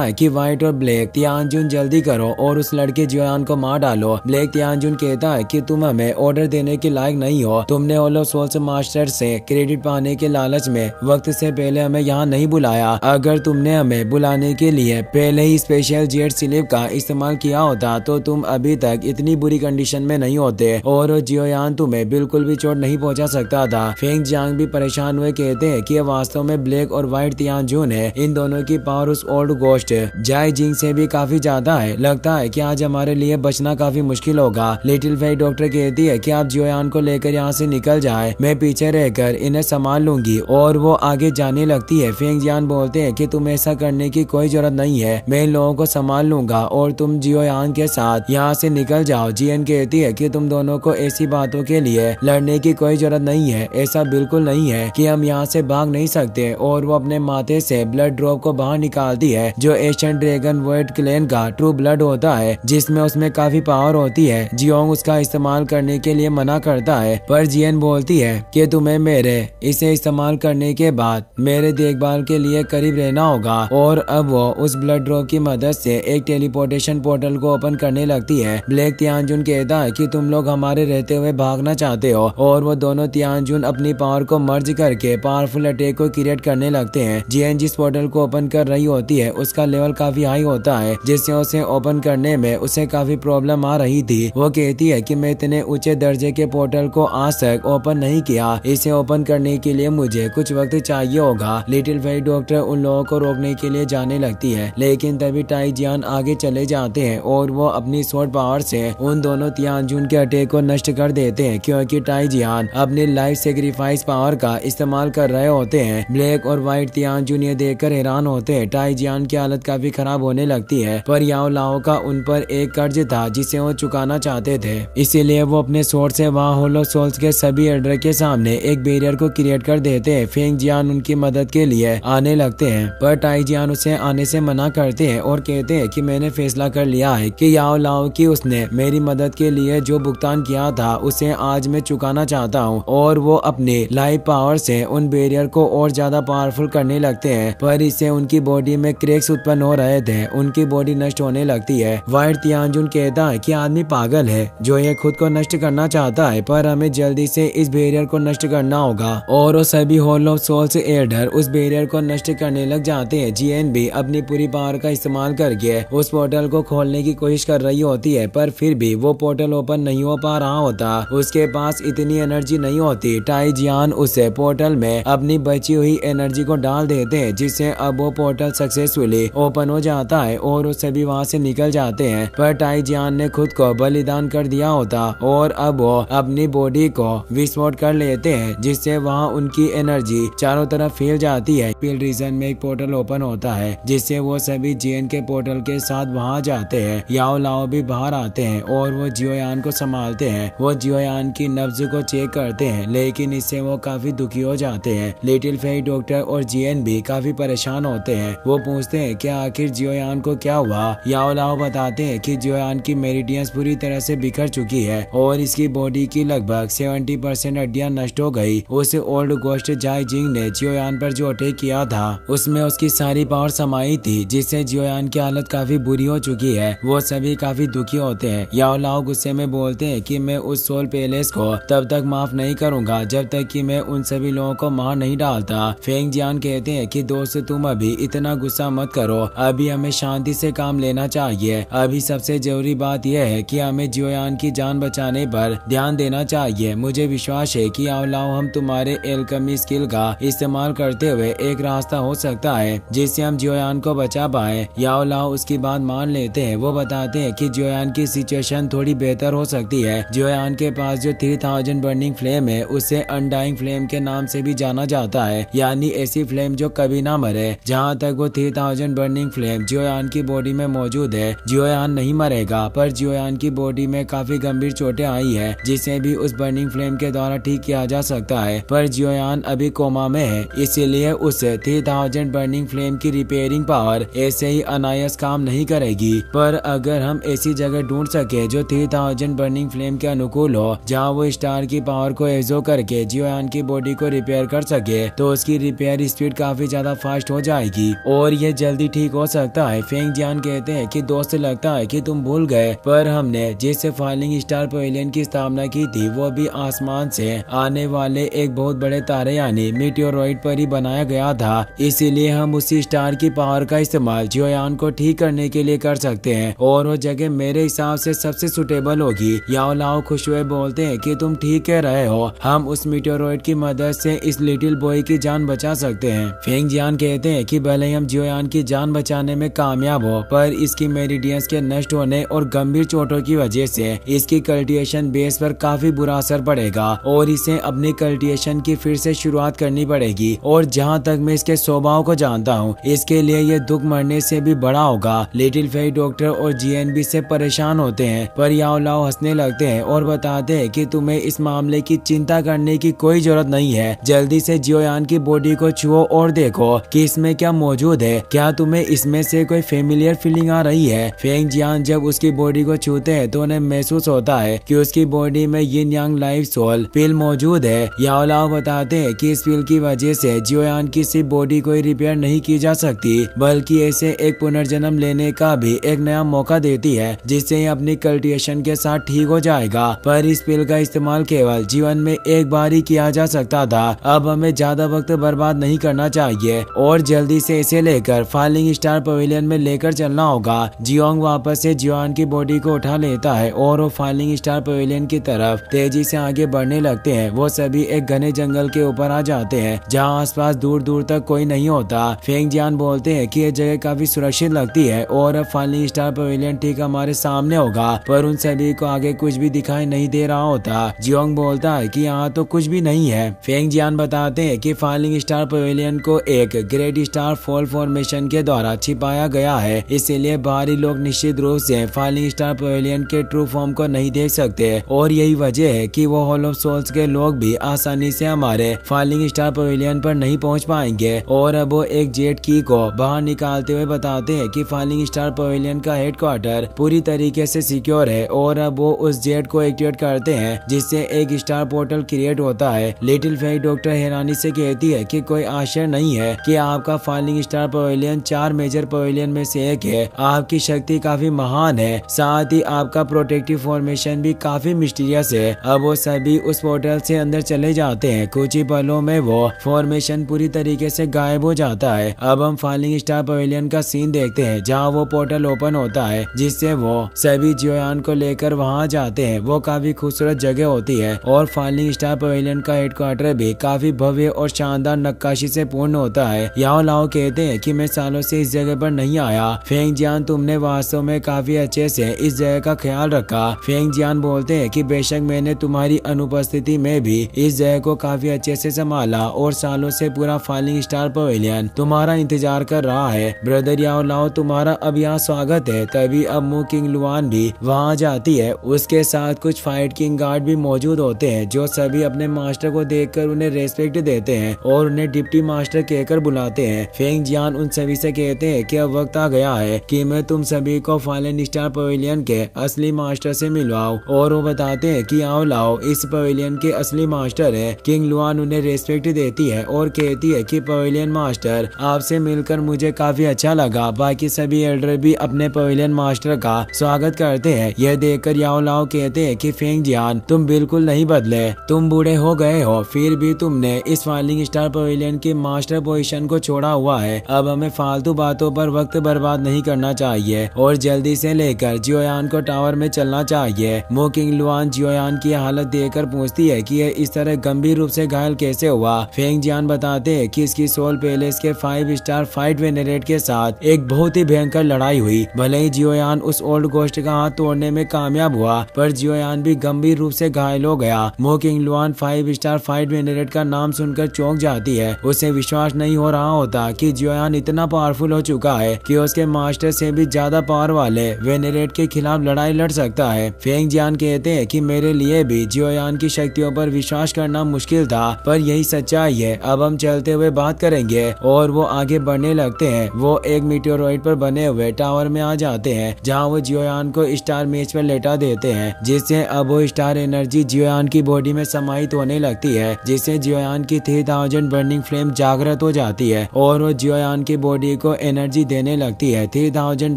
है कि व्हाइट और ब्लैक तियानजुन जल्दी करो और उस लड़के जियोयान को मार डालो। ब्लैक तियानजुन कहता है कि तुम हमें ऑर्डर देने के लायक नहीं हो। तुमने हॉल ऑफ सोल्स मास्टर से क्रेडिट पाने के लालच में वक्त से पहले हमें यहाँ नहीं बुलाया। अगर तुमने हमें बुलाने के लिए पहले ही स्पेशल जेट स्लीप का इस्तेमाल किया होता तो तुम अभी तक इतनी बुरी कंडीशन में नहीं होते और जियोयान तुम्हें बिल्कुल भी चोट नहीं पहुंचा सकता था। फेंग जियांग भी परेशान हुए कहते हैं कि ये वास्तव में ब्लैक और व्हाइट तियानजुन है। इन दोनों की पावर उस ओल्ड गोस्ट जाई जिंग से भी काफी ज्यादा है। लगता है कि आज हमारे लिए बचना काफी मुश्किल होगा। लिटिल फेई डॉक्टर कहती है कि आप जियोयान को लेकर यहाँ से निकल जाए, मैं पीछे रहकर इन्हें संभाल लूंगी, और वो आगे जाने लगती है। फेंग जियान बोलते हैं कि तुम्हें ऐसा करने की कोई जरूरत नहीं है, मैं इन लोगों को संभाल लूंगा और तुम जियोयान के साथ यहाँ से निकल जाओ। जियन कहती है कि तुम दोनों को ऐसी बातों के लिए लड़ने की कोई जरूरत नहीं है। ऐसा बिल्कुल नहीं है कि हम यहाँ से भाग नहीं सकते, और वो अपने माथे से ब्लड ड्रॉप को बाहर निकालती है, जो एशियन ड्रैगन वर्ड क्लैन का ट्रू ब्लड होता है, जिसमें उसमें काफी पावर होती है। जियोंग उसका इस्तेमाल करने के लिए मना करता है, पर जियन बोलती है कि तुम्हें मेरे इसे इस्तेमाल करने के बाद मेरे देखभाल के लिए करीब रहना होगा। और अब वो उस ब्लड ड्रॉप की मदद से एक टेलीपोर्टेशन पोर्टल को ओपन करने लगती है। ब्लैक तियानजुन कहता है कि तुम लोग हमारे रहते हुए भागना चाहते हो, और वो दोनों तियानजुन अपनी पावर को मर्ज करके पावरफुल अटैक को क्रिएट करने लगते हैं। जियन जिस पोर्टल को ओपन कर रही होती है उसका लेवल काफी हाई होता है, जिससे उसे ओपन करने में उसे काफी प्रॉब्लम आ रही थी। वो कहती है कि मैं इतने ऊंचे दर्जे के पोर्टल को आज तक ओपन नहीं किया, इसे ओपन करने के लिए मुझे कुछ वक्त चाहिए होगा। लिटिल फेई डॉक्टर उन लोगों को रोकने के लिए जाने लगती है, लेकिन तभी टाई जियान आगे चले जाते हैं और वो अपनी शॉर्ट पावर से उन दोनों तियानजुन के अटैक को नष्ट कर देते हैं, क्योंकि टाई जियान अपनी लाइफ सेक्रीफाइस पावर का इस्तेमाल कर रहे होते हैं। ब्लैक और व्हाइट तियानजुन ये देखकर हैरान होते हैं। टाई जियान की हालत काफी खराब होने लगती है, पर याओ लाओ का उन पर एक कर्ज था जिसे वो चुकाना चाहते थे, इसीलिए वो अपने स्वॉर्ड से वहाँ हॉल ऑफ सोल्स के सभी एल्डर के सामने एक बैरियर को क्रिएट कर देते हैं। फेंग जियान उनकी मदद के लिए आने लगते हैं, पर टाई जियान उसे आने से मना करते हैं और कहते हैं कि मैंने फैसला कर लिया है कि याओ लाओ की उसने मेरी मदद के लिए जो भुगतान किया था उसे आज मैं चुकाना चाहता हूँ। और वो अपने लाइफ पावर से उन बैरियर को और ज्यादा पावरफुल करने लगते हैं, पर इससे उनकी बॉडी में क्रैक्स उत्पन्न हो रहे थे, उनकी बॉडी नष्ट होने लगती है। व्हाइट तियानजुन कहता है कि आदमी पागल है जो ये खुद को नष्ट करना चाहता है, पर हमें जल्दी से इस बैरियर को नष्ट करना होगा। और वो सभी हॉल ऑफ सोल्स एल्डर उस बैरियर को नष्ट करने लग जाते हैं। जियन भी अपनी पूरी पावर का इस्तेमाल करके उस पोर्टल को खोलने की कोशिश कर रही होती है, पर फिर भी वो पोर्टल ओपन नहीं हो पा रहा होता, उसके पास इतनी एनर्जी नहीं होती। टाई जियान उसे पोर्टल में अपनी बची हुई एनर्जी को डाल देते हैं, जिससे अब वो पोर्टल सक्सेसफुली ओपन हो जाता है और वो सभी वहाँ से निकल जाते हैं। पर टाई जियान ने खुद को बलिदान कर दिया होता और अब वो अपनी बॉडी को विस्फोट कर लेते हैं, जिससे वहाँ उनकी एनर्जी चारों तरफ फैल जाती है। पील रीजन में एक पोर्टल ओपन होता है, जिससे वो सभी जियन के पोर्टल के साथ वहाँ जाते हैं। याओ लाओ भी बाहर आते हैं और वो जियोयान को संभालते हैं। वो जियोयान की नब्ज को चेक करते हैं, लेकिन इससे वो काफी दुखी हो जाते हैं। लिटिल फेई डॉक्टर और जियन भी काफी परेशान होते हैं। वो पूछते हैं कि आखिर जियोयान को क्या हुआ। याओ लाओ बताते हैं कि जियोयान की मेरिडियंस पूरी तरह से बिखर चुकी है और इसकी बॉडी की लगभग 70% हड्डियां नष्ट हो गई। उस ओल्ड गोस्ट जाई जिंग ने जियोयान पर जो अटैक किया था उसमें उसकी सारी पावर समाई थी, जिससे जियोयान की हालत काफी बुरी हो चुकी है। वो सभी काफी दुखी होते हैं। याओ लाओ गुस्से में बोलते हैं कि मैं उस सोल पैलेस को तब तक माफ नहीं करूंगा जब तक कि मैं उन सभी लोगों को मार नहीं डालता। फेंग जियान कहते हैं कि दोस्त तुम अभी इतना गुस्सा मत करो, अभी हमें हमें शांति से काम लेना चाहिए। अभी सबसे जरूरी बात यह है कि हमें जियोयान की जान बचाने पर ध्यान देना चाहिए। मुझे विश्वास है कि याओलाओ हम तुम्हारे एल्केमी स्किल का इस्तेमाल करते हुए एक रास्ता हो सकता है जिससे हम जियोयान को बचा पाए। याओलाओ उसकी बात मान लेते हैं। वो बताते हैं कि जियोयान की सिचुएशन थोड़ी बेहतर हो सकती है। जियोयान के पास जो 3000 बर्निंग फ्लेम है उसे अनडाइंग फ्लेम के नाम से भी जाना जाता है, यानी ऐसी फ्लेम जो कभी ना मरे। जहाँ तक वो 3000 बर्निंग फ्लेम जियोयान की बॉडी में मौजूद है, जियोयान नहीं मरेगा, पर जियोयान की बॉडी में काफी गंभीर चोटें आई है जिसे भी उस बर्निंग फ्लेम के द्वारा ठीक किया जा सकता है। पर जियोयान अभी कोमा में है, इसीलिए उस 3000 बर्निंग फ्लेम की रिपेयरिंग पावर ऐसे ही अनायास काम नहीं करेगी। पर अगर हम ऐसी जगह ढूंढ सके जो 3000 बर्निंग फ्लेम के अनुकूल हो, जहाँ वो स्टार की पावर को एब्जॉर्ब करके जियोयान की बॉडी को रिपेयर कर सके, तो उसकी रिपेयर स्पीड काफी ज्यादा फास्ट हो जाएगी और ये जल्दी ठीक हो सकता है। फेंग जियान कहते हैं कि दोस्त, लगता है कि तुम भूल गए, पर हमने जिससे फॉलिंग स्टार पवेलियन की स्थापना की थी वो भी आसमान से आने वाले एक बहुत बड़े तारे यानी मीटियोरॉइड पर ही बनाया गया था। इसीलिए हम उसी स्टार की पावर का इस्तेमाल जियोयान को ठीक करने के लिए कर सकते हैं और वो जगह मेरे हिसाब से सबसे सुटेबल होगी। याओलाओ खुश हुए बोलते हैं कि तुम ठीक कह रहे हो, हम उस मीटियोरॉइड की मदद से इस लिटिल बॉय की जान बचा सकते हैं। फेंग जियान कहते हैं कि भले ही हम जियोयान की जान बचाने में कामयाब हो, पर इसकी मेरिडियंस के नष्ट होने और गंभीर चोटों की वजह से इसकी कल्टिवेशन बेस पर काफी बुरा असर पड़ेगा और इसे अपनी कल्टिवेशन की फिर से शुरुआत करनी पड़ेगी। और जहाँ तक मैं इसके स्वभाव को जानता हूँ, इसके लिए ये दुख मरने से भी बड़ा होगा। लिटिल फेई डॉक्टर और जीएनबी से परेशान होते हैं, पर याओलाओ हंसने लगते हैं और बताते हैं कि तुम्हें इस मामले की चिंता करने की कोई जरूरत नहीं है। जल्दी से जियोयान की बॉडी को छुओ और देखो कि इसमें क्या मौजूद है। क्या तुम्हें इसमें से कोई फेमिलियर फीलिंग आ रही है? फेंग जियान जब उसकी बॉडी को छूते हैं तो उन्हें महसूस होता है कि उसकी बॉडी में यिन यांग लाइफ सोल पिल मौजूद है। याओलाओ बताते हैं कि इस पिल की वजह से जियोयान की सिर्फ बॉडी को रिपेयर नहीं की जा सकती, बल्कि ऐसे एक पुनर्जन्म लेने का भी एक नया मौका देती है जिससे अपनी कल्टिवेशन के साथ ठीक हो जाएगा। पर इस पिल का इस्तेमाल केवल जीवन में एक बार ही किया जा सकता था। अब हमें ज्यादा वक्त बर्बाद नहीं करना चाहिए और जल्दी से इसे लेकर फॉलिंग स्टार पवेलियन में लेकर चलना होगा। जियोंग वापस से जियोयान की बॉडी को उठा लेता है और वो फॉलिंग स्टार पवेलियन की तरफ तेजी से आगे बढ़ने लगते हैं। वो सभी एक घने जंगल के ऊपर आ जाते हैं जहाँ आसपास दूर दूर तक कोई नहीं होता। फेंग जियान बोलते हैं कि ये जगह काफी सुरक्षित लगती है और अब फॉलिंग स्टार पवेलियन ठीक हमारे सामने होगा, पर उन सभी को आगे कुछ भी दिखाई नहीं दे रहा होता। जियोंग बोलता है कि यहाँ तो कुछ भी नहीं है। फेंग जियान बताते हैं कि फॉलिंग स्टार पवेलियन को एक ग्रेट स्टार फॉल फॉर्मेशन के द्वारा छिपाया गया है, इसीलिए बाहरी लोग निश्चित रूप से फॉलिंग स्टार पवेलियन के ट्रू फॉर्म को नहीं देख सकते और यही वजह है कि वो हॉल ऑफ सोल्स के लोग भी आसानी से हमारे फॉलिंग स्टार पवेलियन पर नहीं पहुंच पाएंगे। और अब वो एक जेट की को बाहर निकालते हुए बताते हैं कि फॉलिंग स्टार पवेलियन का हेडक्वार्टर पूरी तरीके से सिक्योर है और अब वो उस जेट को एक्टिवेट करते हैं जिससे एक स्टार पोर्टल क्रिएट होता है। लिटिल फेई डॉक्टर हैरानी से कहती है कि कोई आश्चर्य नहीं है कि आपका falling star pavilion 4 major pavilion में से एक है। आपकी शक्ति काफी महान है, साथ ही आपका प्रोटेक्टिव फॉर्मेशन भी काफी मिस्टीरियस है। अब वो सभी उस पोर्टल से अंदर चले जाते हैं। कुछ ही पलों में वो फॉर्मेशन पूरी तरीके से गायब हो जाता है। अब हम फॉलिंग स्टार पवेलियन का सीन देखते हैं जहाँ वो पोर्टल ओपन होता है जिससे वो सभी जियोयान को लेकर वहाँ जाते हैं। वो काफी खूबसूरत जगह होती है और फॉलिंग स्टार पवेलियन का हेडक्वार्टर भी काफी भव्य और शानदार नक्काशी से पूर्ण होता है। याओलाओ कहते हैं कि मैं सालों से इस जगह पर नहीं आया। फेंग जियान, तुमने वास्तव में काफी अच्छे से इस जगह का ख्याल रखा। फेंग जियान बोलते हैं कि बेशक मैंने तुम्हारी अनुपस्थिति में भी इस जगह को काफी अच्छे से संभाला और सालों से पूरा फॉलिंग स्टार पवेलियन तुम्हारा इंतजार कर रहा है। ब्रदर याओलाओ, तुम्हारा अब यहाँ स्वागत है। तभी अब मु किंग लुआन भी वहाँ जाती है। उसके साथ कुछ फाइट किंग गार्ड भी मौजूद होते हैं जो सभी अपने मास्टर को देखकर उन्हें रेस्पेक्ट देते हैं और उन्हें डिप्टी मास्टर कहकर बुलाते हैं। फेंग जियान उन सभी से कहते हैं कि अब वक्त आ गया है कि मैं तुम सभी को फॉलिंग स्टार पवेलियन के असली मास्टर से मिलवाऊं और वो बताते हैं कि याओलाओ इस पवेलियन के असली मास्टर है। किंग लुआन उन्हें रेस्पेक्ट देती है और कहती है कि पवेलियन मास्टर, आपसे मिलकर मुझे काफी अच्छा लगा। बाकी सभी एल्डर भी अपने पवेलियन मास्टर का स्वागत करते हैं। यह देखकर याओलाओ कहते हैं कि फेंग जियान, तुम बिल्कुल नहीं बदले, तुम बूढ़े हो गए हो, फिर भी तुमने इस फॉलिंग स्टार पवेलियन की मास्टर पोजीशन को छोड़ा हुआ है। अब हमें फालतू बातों पर वक्त बर्बाद नहीं करना चाहिए और जल्दी से लेकर जियोयान को टावर में चलना चाहिए। मो किंगलुआन जियोयान की हालत देखकर पूछती है कि यह इस तरह गंभीर रूप से घायल कैसे हुआ। फेंग जियान बताते हैं कि इसकी सोल पैलेस के 5 स्टार फाइट वेनेरेट के साथ एक बहुत ही भयंकर लड़ाई हुई। भले ही जियोयान उस ओल्ड गोस्ट का हाथ तोड़ने में कामयाब हुआ, पर जियोयान भी गंभीर रूप से घायल हो गया। मो किंगलुआन 5 स्टार फाइट वेनेरेट का नाम सुनकर चौंक जाती है। उसे विश्वास नहीं हो रहा होता कि जियोयान इतना पावरफुल हो चुका है कि उसके मास्टर से भी ज्यादा पावर वाले वेनेरेट के खिलाफ लड़ाई लड़ सकता है। फेंग जियान कहते हैं कि मेरे लिए भी जियोयान की शक्तियों पर विश्वास करना मुश्किल था, पर यही सच्चाई है। अब हम चलते हुए बात करेंगे और वो आगे बढ़ने लगते हैं। वो एक मीटेओरॉइड पर बने हुए टावर में आ जाते हैं, जहाँ वो जियोयान को स्टार मेज पर लेटा देते हैं, जिससे अब वो स्टार एनर्जी जियोयान की बॉडी में समाहित होने लगती है, जिससे जियोयान की 3000 बर्निंग फ्लेम जागृत हो जाती है और वो जियोयान की बॉडी को एनर्जी देने लगती है। 3000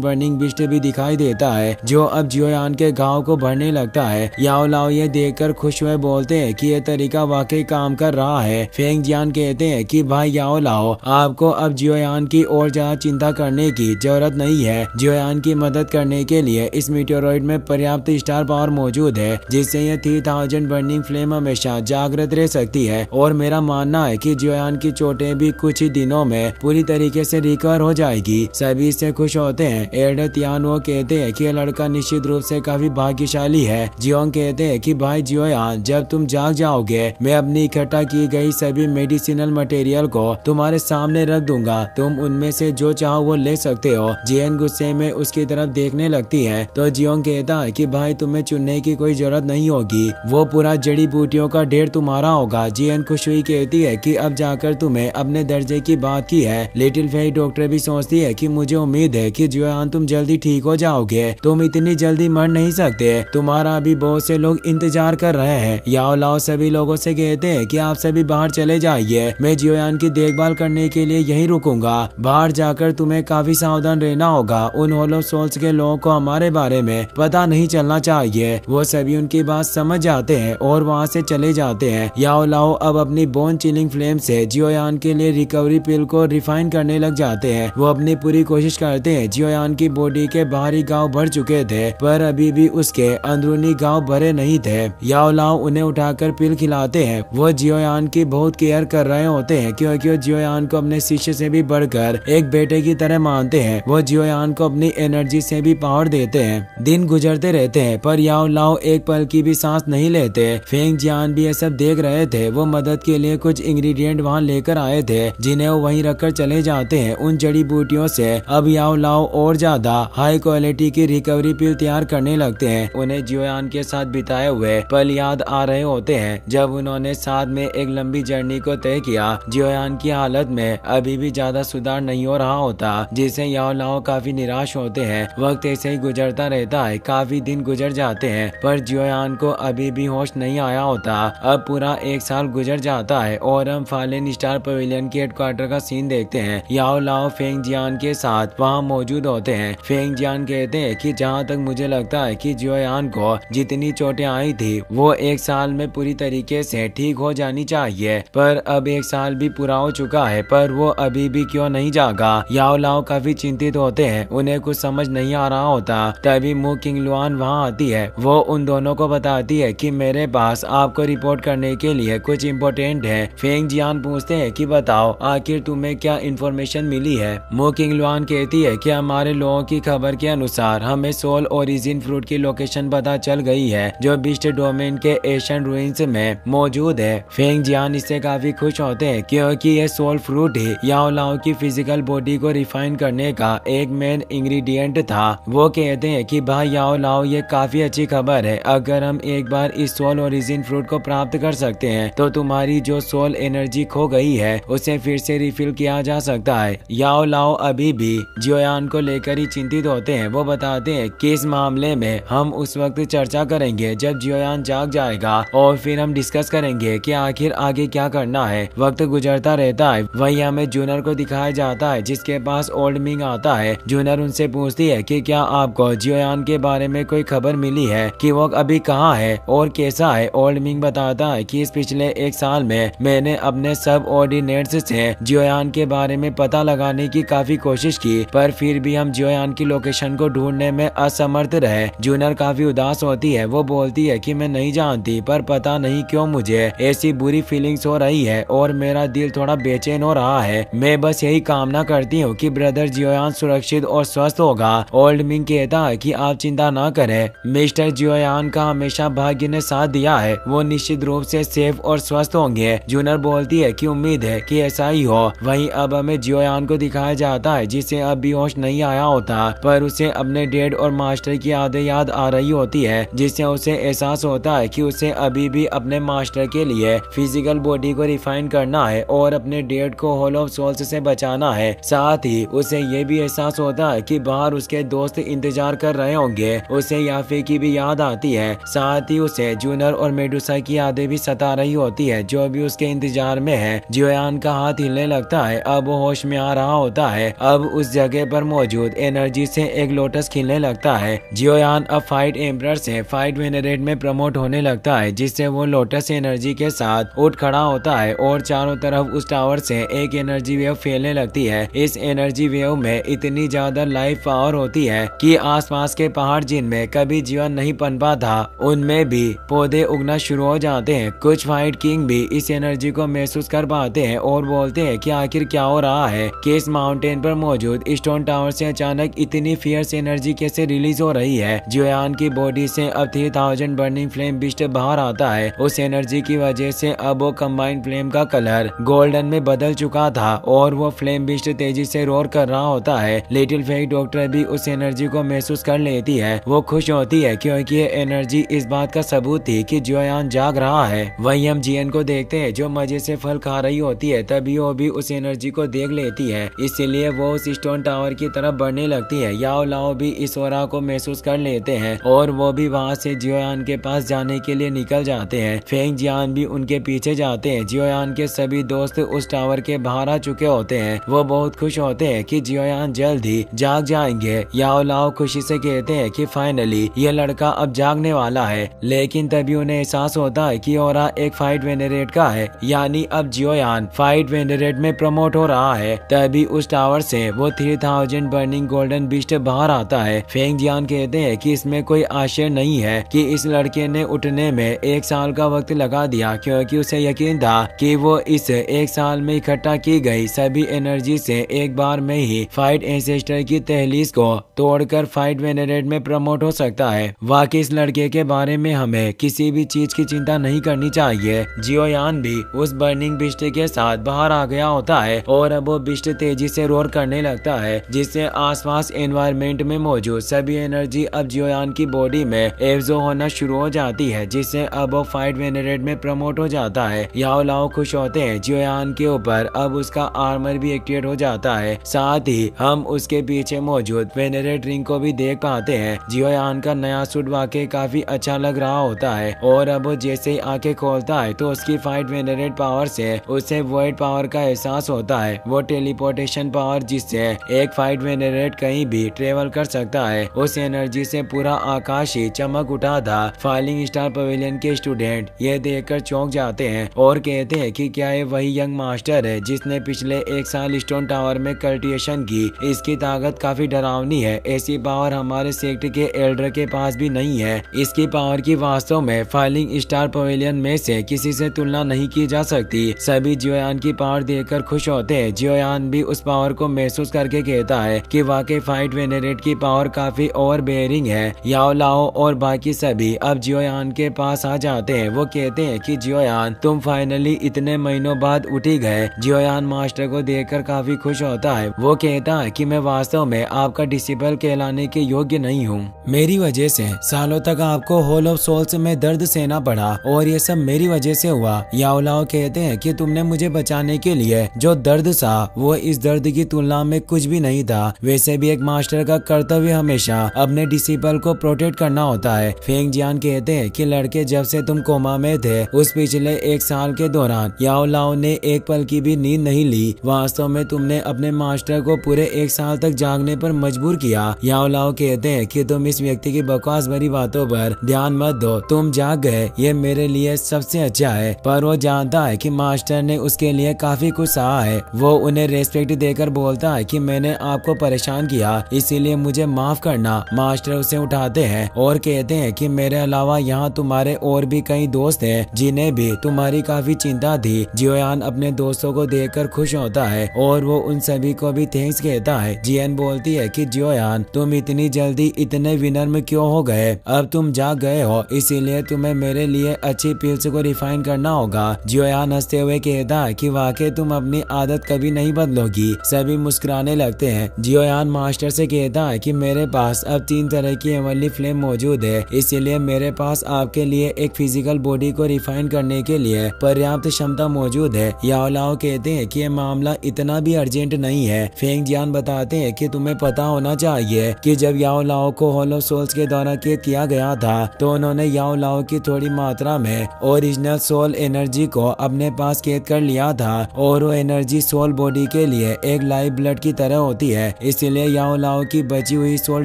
बर्निंग बिस्ट भी दिखाई देता है, जो अब जियोयान के घाव को भरने लगता है। याओ लाओ ये देखकर खुश हुए बोलते हैं कि ये तरीका वाकई काम कर रहा है। फेंग जियान कहते हैं कि भाई याओ लाओ, आपको अब जियोयान की और ज्यादा चिंता करने की जरूरत नहीं है। जियोयान की मदद करने के लिए इस मीटेओरॉइड में पर्याप्त स्टार पावर मौजूद है, जिससे ये 3000 बर्निंग फ्लेम हमेशा जागृत रह सकती है और मेरा मानना है कि जियोयान की चोटें भी कुछ ही दिनों में पूरी तरीके से रिकवर हो जाएगी। सभी इससे खुश होते हैं। एल्डर तियानुओ कहते हैं कि यह लड़का निश्चित रूप से काफी भाग्यशाली है। जियोंग कहते हैं कि भाई जियोयान, जब तुम जाग जाओगे मैं अपनी इकट्ठा की गई सभी मेडिसिनल मटेरियल को तुम्हारे सामने रख दूंगा, तुम उनमें से जो चाहो वो ले सकते हो। जियन गुस्से में उसकी तरफ देखने लगती है तो जियोंग कहता है कि भाई तुम्हें चुनने की कोई जरूरत नहीं होगी, वो पूरा जड़ी बूटियों का ढेर तुम्हारा होगा। जियन खुश हुई कहती है कि अब जाकर तुम्हें अपने दर्जे की बात की है। लिटिल फेरी डॉक्टर भी सोचती है कि मुझे उम्मीद है कि जियोयान तुम जल्दी ठीक हो जाओगे, तुम इतनी जल्दी मर नहीं सकते, तुम्हारा अभी बहुत से लोग इंतजार कर रहे हैं। याओ लाओ सभी लोगों से कहते हैं कि आप सभी बाहर चले जाइए, मैं जियोयान की देखभाल करने के लिए यहीं रुकूंगा। बाहर जाकर तुम्हें काफी सावधान रहना होगा, उन होलो सोल्स के लोगों को हमारे बारे में पता नहीं चलना चाहिए। वो सभी उनकी बात समझ जाते हैं और वहाँ से चले जाते हैं। याओ लाओ अब अपनी बोन चिलिंग फ्लेम से जियोयान के लिए रिकवरी पिल को रिफाइन करने लग जाते हैं। वो अपनी पूरी कोशिश करते हैं। जियोयान की बॉडी के बाहरी घाव भर चुके थे, पर अभी भी उसके अंदरूनी घाव भरे नहीं थे। याओ लाओ उन्हें उठाकर पिल खिलाते हैं। वो जियोयान की बहुत केयर कर रहे होते हैं, क्योंकि वो जियोयान को अपने शिष्य से भी बढ़कर एक बेटे की तरह मानते हैं। वो जियोयान को अपनी एनर्जी से भी पावर देते हैं। दिन गुजरते रहते हैं, पर याओ लाओ एक पल की भी सांस नहीं लेते। फेंग जियान भी ये सब देख रहे थे। वो मदद के लिए कुछ इंग्रेडिएंट वहाँ लेकर आए थे, जिन्हें वो वहीं रखकर चले जाते हैं। उन जड़ी बूटियों से अब याओ लाओ और ज्यादा हाई क्वालिटी की रिकवरी पिल तैयार करने लगते हैं। उन्हें जियोयान के साथ बिताए हुए पल याद आ रहे होते हैं, जब उन्होंने साथ में एक लंबी जर्नी को तय किया। जियोयान की हालत में अभी भी ज्यादा सुधार नहीं हो रहा होता, जिससे याओ लाओ काफी निराश होते हैं। वक्त ऐसे ही गुजरता रहता है। काफी दिन गुजर जाते हैं, पर जियोयान को अभी भी होश नहीं आया होता। अब पूरा 1 साल गुजर जाता है और हम फालेन स्टार पवेलियन के हेडक्वार्टर का सीन देखते हैं। याओ लाओ फेंग जियान के साथ वहाँ मौजूद होते हैं। फेंग जियान कहते हैं कि जहाँ तक मुझे लगता है कि जियोयान को जितनी चोटें आई थी वो 1 साल में पूरी तरीके से ठीक हो जानी चाहिए, पर अब 1 साल भी पूरा हो चुका है, पर वो अभी भी क्यों नहीं जागा। याओ लाओ काफी चिंतित होते हैं। उन्हें कुछ समझ नहीं आ रहा होता। तभी मो किंगलुआन वहाँ आती है। वो उन दोनों को बताती है कि मेरे पास आपको रिपोर्ट करने के लिए कुछ इम्पोर्टेंट है। फेंग जियान पूछते हैं कि बताओ आखिर तुम्हें क्या इन्फॉर्मेशन मिली है। मो किंगलुआन कहती है कि हमारे लोगों की खबर के अनुसार हमें सोल ओरिजिन फ्रूट की लोकेशन पता चल गई है, जो बिस्ट डोमेन के एशियन रूइंस में मौजूद है। फेंग जियान इससे काफी खुश होते हैं, क्योंकि ये सोल फ्रूट ही याओ लाओ की फिजिकल बॉडी को रिफाइन करने का एक मेन इंग्रेडिएंट था। वो कहते हैं कि भाई याओ लाओ ये काफी अच्छी खबर है। अगर हम एक बार इस सोल ओरिजिन फ्रूट को प्राप्त कर सकते हैं तो तुम्हारी जो सोल एनर्जी खो गई है उसे फिर से रिफिल किया जा सकता है। याओ लाओ अभी भी जियोयान को लेकर ही चिंतित होते हैं। वो बताते हैं कि इस मामले में हम उस वक्त चर्चा करेंगे जब जियोयान जाग जाएगा, और फिर हम डिस्कस करेंगे कि आखिर आगे क्या करना है। वक्त गुजरता रहता है। वहीं हमें जूनर को दिखाया जाता है, जिसके पास ओल्ड मिंग आता है। जूनर उनसे पूछती है कि क्या आपको जियोयान के बारे में कोई खबर मिली है कि वो अभी कहाँ है और कैसा है। ओल्ड मिंग बताता है कि इस पिछले 1 साल में मैंने अपने सब ऑर्डिनेट्स से जियोयान के बारे में पता लगाने की काफी कोशिश की, पर फिर भी हम जियोयान की लोकेशन को ढूंढने में असमर्थ रहे। जूनर काफी उदास होती है। वो बोलती है कि मैं नहीं जानती, पर पता नहीं क्यों मुझे ऐसी बुरी फीलिंग्स हो रही है और मेरा दिल थोड़ा बेचैन हो रहा है। मैं बस यही कामना करती हूँ कि ब्रदर जियोयान सुरक्षित और स्वस्थ होगा। ओल्ड मिंग कहता है कि आप चिंता ना करें, मिस्टर जियोयान का हमेशा भाग्य ने साथ दिया है, वो निश्चित रूप से सेफ और स्वस्थ होंगे। जूनर बोलती है कि उम्मीद है कि ऐसा ही हो। वहीं अब हमें जियोयान को दिखाया जाता है जिसे अब भी होश नहीं आया होता, पर उसे अपने डैड और मास्टर की याद आ रही होती है, जिससे उसे एहसास होता है कि उसे अभी भी अपने मास्टर के लिए फिजिकल बॉडी को रिफाइन करना है और अपने डैड को हॉल ऑफ सोल्स से बचाना है। साथ ही उसे ये भी एहसास होता है कि बाहर उसके दोस्त इंतजार कर रहे होंगे। उसे याफे की भी याद आती है। साथ ही उसे जूनर और मेडुसा की यादें भी सता रही होती है, जो भी उसके इंतजार में है। जियोयान का हाथ हिलने लगता है। अब वो होश में आ रहा होता है। अब उस जगह पर मौजूद एनर्जी से एक लोटस खिलने लगता है। जियोयान अब फाइट एम्परर से फाइट वेनरेट में प्रमोट होने लगता है, जिससे वो लोटस एनर्जी के साथ उठ खड़ा होता है और चारों तरफ उस टावर से एक एनर्जी वेव फैलने लगती है। इस एनर्जी वेव में इतनी ज्यादा लाइफ पावर होती है कि आसपास के पहाड़ जिनमें कभी जीवन नहीं पनपा था, उनमें भी पौधे उगना शुरू हो जाते हैं। कुछ फाइट किंग भी इस एनर्जी को महसूस कर पाते हैं और बोलते हैं कि आखिर क्या हो रहा है, कि इस माउंटेन पर मौजूद स्टोन टावर से अचानक इतनी फियर्स एनर्जी कैसे रिलीज हो रही है। जियोयान की बॉडी से अब 3000 बर्निंग फ्लेम बिस्ट बाहर आता है। उस एनर्जी की वजह से अब वो कंबाइंड फ्लेम का कलर गोल्डन में बदल चुका था और वो फ्लेम बिस्ट तेजी से रोर कर रहा होता है। लिटिल फेक डॉक्टर भी उस एनर्जी को महसूस कर लेती है। वो खुश होती है क्योंकि ये एनर्जी इस बात का सबूत थी कि जियोयान जाग रहा है। वहीं हम जियन को देखते हैं जो मजे से फल खा रही होती है। तभी वो भी उस एनर्जी को देख लेती है, इसीलिए वो उस स्टोन टावर की तरफ बढ़ने लगती है। याओ लाओ भी इस ओरा को महसूस कर लेते हैं और वो भी वहाँ से जियोयान के पास जाने के लिए निकल जाते हैं। फेंग जियान भी उनके पीछे जाते हैं। जियोयान के सभी दोस्त उस टावर के बाहर आ चुके होते हैं। वो बहुत खुश होते हैं कि जियोयान जल्द ही जाग जाएंगे। याओ लाओ खुशी से कहते हैं कि फाइनली ये लड़का अब जागने वाला है, लेकिन तभी उन्हें एहसास होता है कि ओरा एक फाइट वेनरेट का है, यानी अब जियोयान फाइट वेनरेट में प्रमोट हो रहा है। तभी उस टावर से वो 3000 बर्निंग गोल्डन बिस्ट बाहर आता है। फेंग जियान कहते हैं कि इसमें कोई आश्चर्य नहीं है कि इस लड़के ने उठने में 1 साल का वक्त लगा दिया, क्योंकि उसे यकीन था कि वो इस 1 साल में इकट्ठा की गई सभी एनर्जी से एक बार में ही फाइट एंसेस्टर की तहलीस को तोड़कर फाइट वेनरेट में प्रमोट हो सकता है। वाकई इस लड़के के बारे में हमें किसी भी चीज की चिंता नहीं करनी चाहिए। जियोयान भी उस बर्निंग बिस्ट के साथ बाहर आ गया होता है और अब वो बिस्ट तेजी से रोर करने लगता है, जिससे आसपास एनवायरमेंट में मौजूद सभी एनर्जी अब जियोयान की बॉडी में एब्जॉर्ब होना शुरू हो जाती है, जिससे अब वो फाइट वेनरेट में प्रमोट हो जाता है। याओ लाओ खुश होते हैं। जियोयान के ऊपर अब उसका आर्मर भी एक्टिवेट हो जाता है। साथ ही हम उसके पीछे मौजूद वेनरेट रिंग को भी देख पाते हैं। जियोयान का नया सूट वाकई काफी अच्छा लग रहा होता है और अब वो जैसे ही आंखें खोलता है तो उसकी फाइट वेनरेट पावर से उसे वॉइड पावर का एहसास होता है। वो टेलीपोर्टेशन पावर जिससे एक फाइट वेनरेट कहीं भी ट्रेवल कर सकता है, उस एनर्जी से पूरा आकाश ही चमक उठा था। फाइलिंग स्टार पवेलियन के स्टूडेंट ये देखकर चौंक जाते हैं और कहते हैं कि क्या ये वही यंग मास्टर है जिसने पिछले 1 साल स्टोन टावर में कल्टिवेशन की। इसकी ताकत काफी डरावनी है। ऐसी पावर हमारे सेक्ट के एल्डर के पास भी नहीं है। इसकी पावर की वास्तव में फाइलिंग स्टार पवेलियन में से किसी से तुलना नहीं की जा सकती। सभी जियोयान की पावर देखकर खुश होते हैं। जियोयान भी उस पावर को महसूस करके कहता है कि वाकई फाइट वेनरेट की पावर काफी ओवर बेयरिंग है। याओ लाओ और बाकी सभी अब जियोयान के पास आ जाते हैं। वो कहते हैं कि जियोयान तुम फाइनली इतने महीनों बाद उठ ही गए। जियोयान मास्टर को देखकर काफी खुश होता है। वो कहता है कि मैं वास्तव में आपका डिसिपल कहलाने के योग्य नहीं हूँ। मेरी वजह से सालों तक आपको हॉल ऑफ सोल्स में दर्द सहना पड़ा और ये सब मेरी वजह से हुआ। याओ लाओ कहते हैं कि तुमने मुझे बचाने के लिए जो दर्द सहा वो इस दर्द की तुलना में कुछ भी नहीं था। वैसे भी एक मास्टर का कर्तव्य हमेशा अपने डिसिपल को प्रोटेक्ट करना होता है। फेंग जियान कहते हैं कि लड़के जब से तुम कोमा में थे उस पिछले 1 साल के दौरान याओ लाओ ने एक पल की भी नींद नहीं ली। वास्तव में तुमने अपने मास्टर को पूरे 1 साल तक जागने पर मजबूर किया। याओ लाओ कहते हैं कि तुम इस व्यक्ति की बकवास भरी बातों पर ध्यान मत दो। तुम जाग गए ये मेरे लिए सबसे अच्छा है। पर वो जानता है कि मास्टर ने उसके लिए काफी कुछ सहा है। वो उन्हें रेस्पेक्ट देकर बोलता बोलता है कि मैंने आपको परेशान किया, इसीलिए मुझे माफ करना। मास्टर उसे उठाते हैं और कहते हैं कि मेरे अलावा यहाँ तुम्हारे और भी कई दोस्त हैं जिन्हें भी तुम्हारी काफी चिंता थी। जियोयान अपने दोस्तों को देखकर खुश होता है और वो उन सभी को भी थैंक्स कहता है। जियन बोलती है कि जियोयान तुम इतनी जल्दी इतने विनम्र क्यों हो गए? अब तुम जाग गए हो, इसीलिए तुम्हें मेरे लिए अच्छी पिल्स को रिफाइन करना होगा। जियोयान हंसते हुए कहता है कि वाकई तुम अपनी आदत कभी नहीं बदलोगी। सभी मुस्कुराने लगते हैं। जियोयान मास्टर से कहता है कि मेरे पास अब 3 तरह की एवरली फ्लेम मौजूद है, इसीलिए मेरे पास आपके लिए एक फिजिकल बॉडी को रिफाइन करने के लिए पर्याप्त क्षमता मौजूद है। याओ लाओ कहते हैं कि यह मामला इतना भी अर्जेंट नहीं है। फेंग जियान बताते हैं कि तुम्हें पता होना चाहिए कि जब याओ लाओ को हॉल ऑफ सोल्स के द्वारा कैद किया गया था तो उन्होंने याओ लाओ की थोड़ी मात्रा में ओरिजिनल सोल एनर्जी को अपने पास कैद कर लिया था और वो एनर्जी सोल बॉडी के लिए एक लाइव ब्लड की तरह होती है। इसीलिए याओ लाओ की बची हुई सोल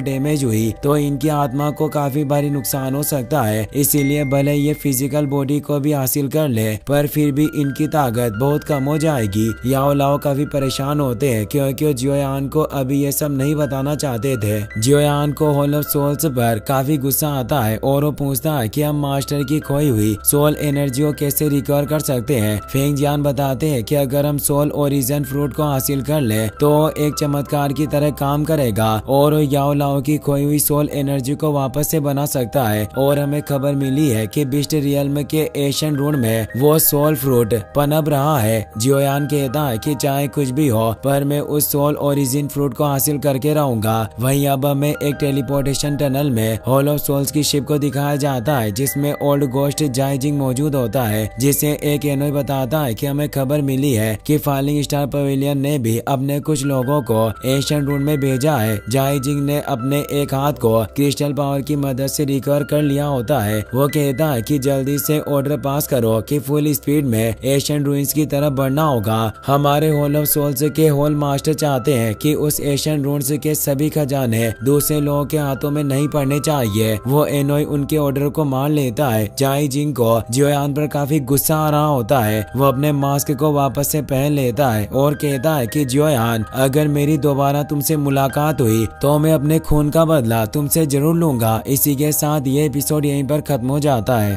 डैमेज हुई तो इनकी आत्मा को काफी भारी नुकसान हो सकता है। इसीलिए भले ये फिजिकल बॉडी को भी हासिल कर ले पर फिर भी इनकी ताकत बहुत कम हो जाएगी। याओ लाओ काफी परेशान होते हैं क्योंकि जियोयान को अभी ये सब नहीं बताना चाहते थे। जियोयान को हॉल ऑफ सोल्स पर काफी गुस्सा आता है और वो पूछता है कि हम मास्टर की खोई हुई सोल एनर्जी को कैसे रिकवर कर सकते हैं। फेंग जियान बताते हैं कि अगर हम सोल ओरिजिन फ्रूट को हासिल कर ले तो एक चमत्कार की तरह काम करेगा और याओ लाओ की खोई हुई सोल एनर्जी को वापस से बना सकता है। और हमें खबर मिली है कि बिस्ट रियल्म के एशियन रूट में वो सोल फ्रूट पनप रहा है। जियोयान कहता है कि चाहे कुछ भी हो पर मैं उस सोल ओरिजिन फ्रूट को हासिल करके रहूंगा। वहीं अब हमें एक टेलीपोर्टेशन टनल में हॉल ऑफ सोल्स की शिप को दिखाया जाता है जिसमें ओल्ड गोस्ट जाइजिंग मौजूद होता है, जिसे एक एनोई बताता है कि हमें खबर मिली है कि फॉलिंग स्टार पवेलियन ने भी अपने कुछ लोगों को एशियन रूट में भेजा है। जाइजिंग ने अपने एक हाथ को क्रिस्टल पावर की मदद से रिकवर कर लिया होता है। वो कहता है कि जल्दी से ऑर्डर पास करो कि फुल स्पीड में एशियन रूइंस की तरफ बढ़ना होगा। हमारे हॉल ऑफ सोल्स के होल मास्टर चाहते हैं कि उस एशियन रूइंस के सभी खजाने दूसरे लोगों के हाथों में नहीं पड़ने चाहिए। वो एनोई उनके ऑर्डर को मान लेता है। जाइजिंग को जियोयान पर काफी गुस्सा आ रहा होता है। वो अपने मास्क को वापस से पहन लेता है और कहता है कि जियोयान अगर मेरी दोबारा तुमसे मुलाकात हुई तो मैं अपने खून का बदला तुमसे जरूर लूंगा। इसी के साथ ये एपिसोड यहीं पर खत्म हो जाता है।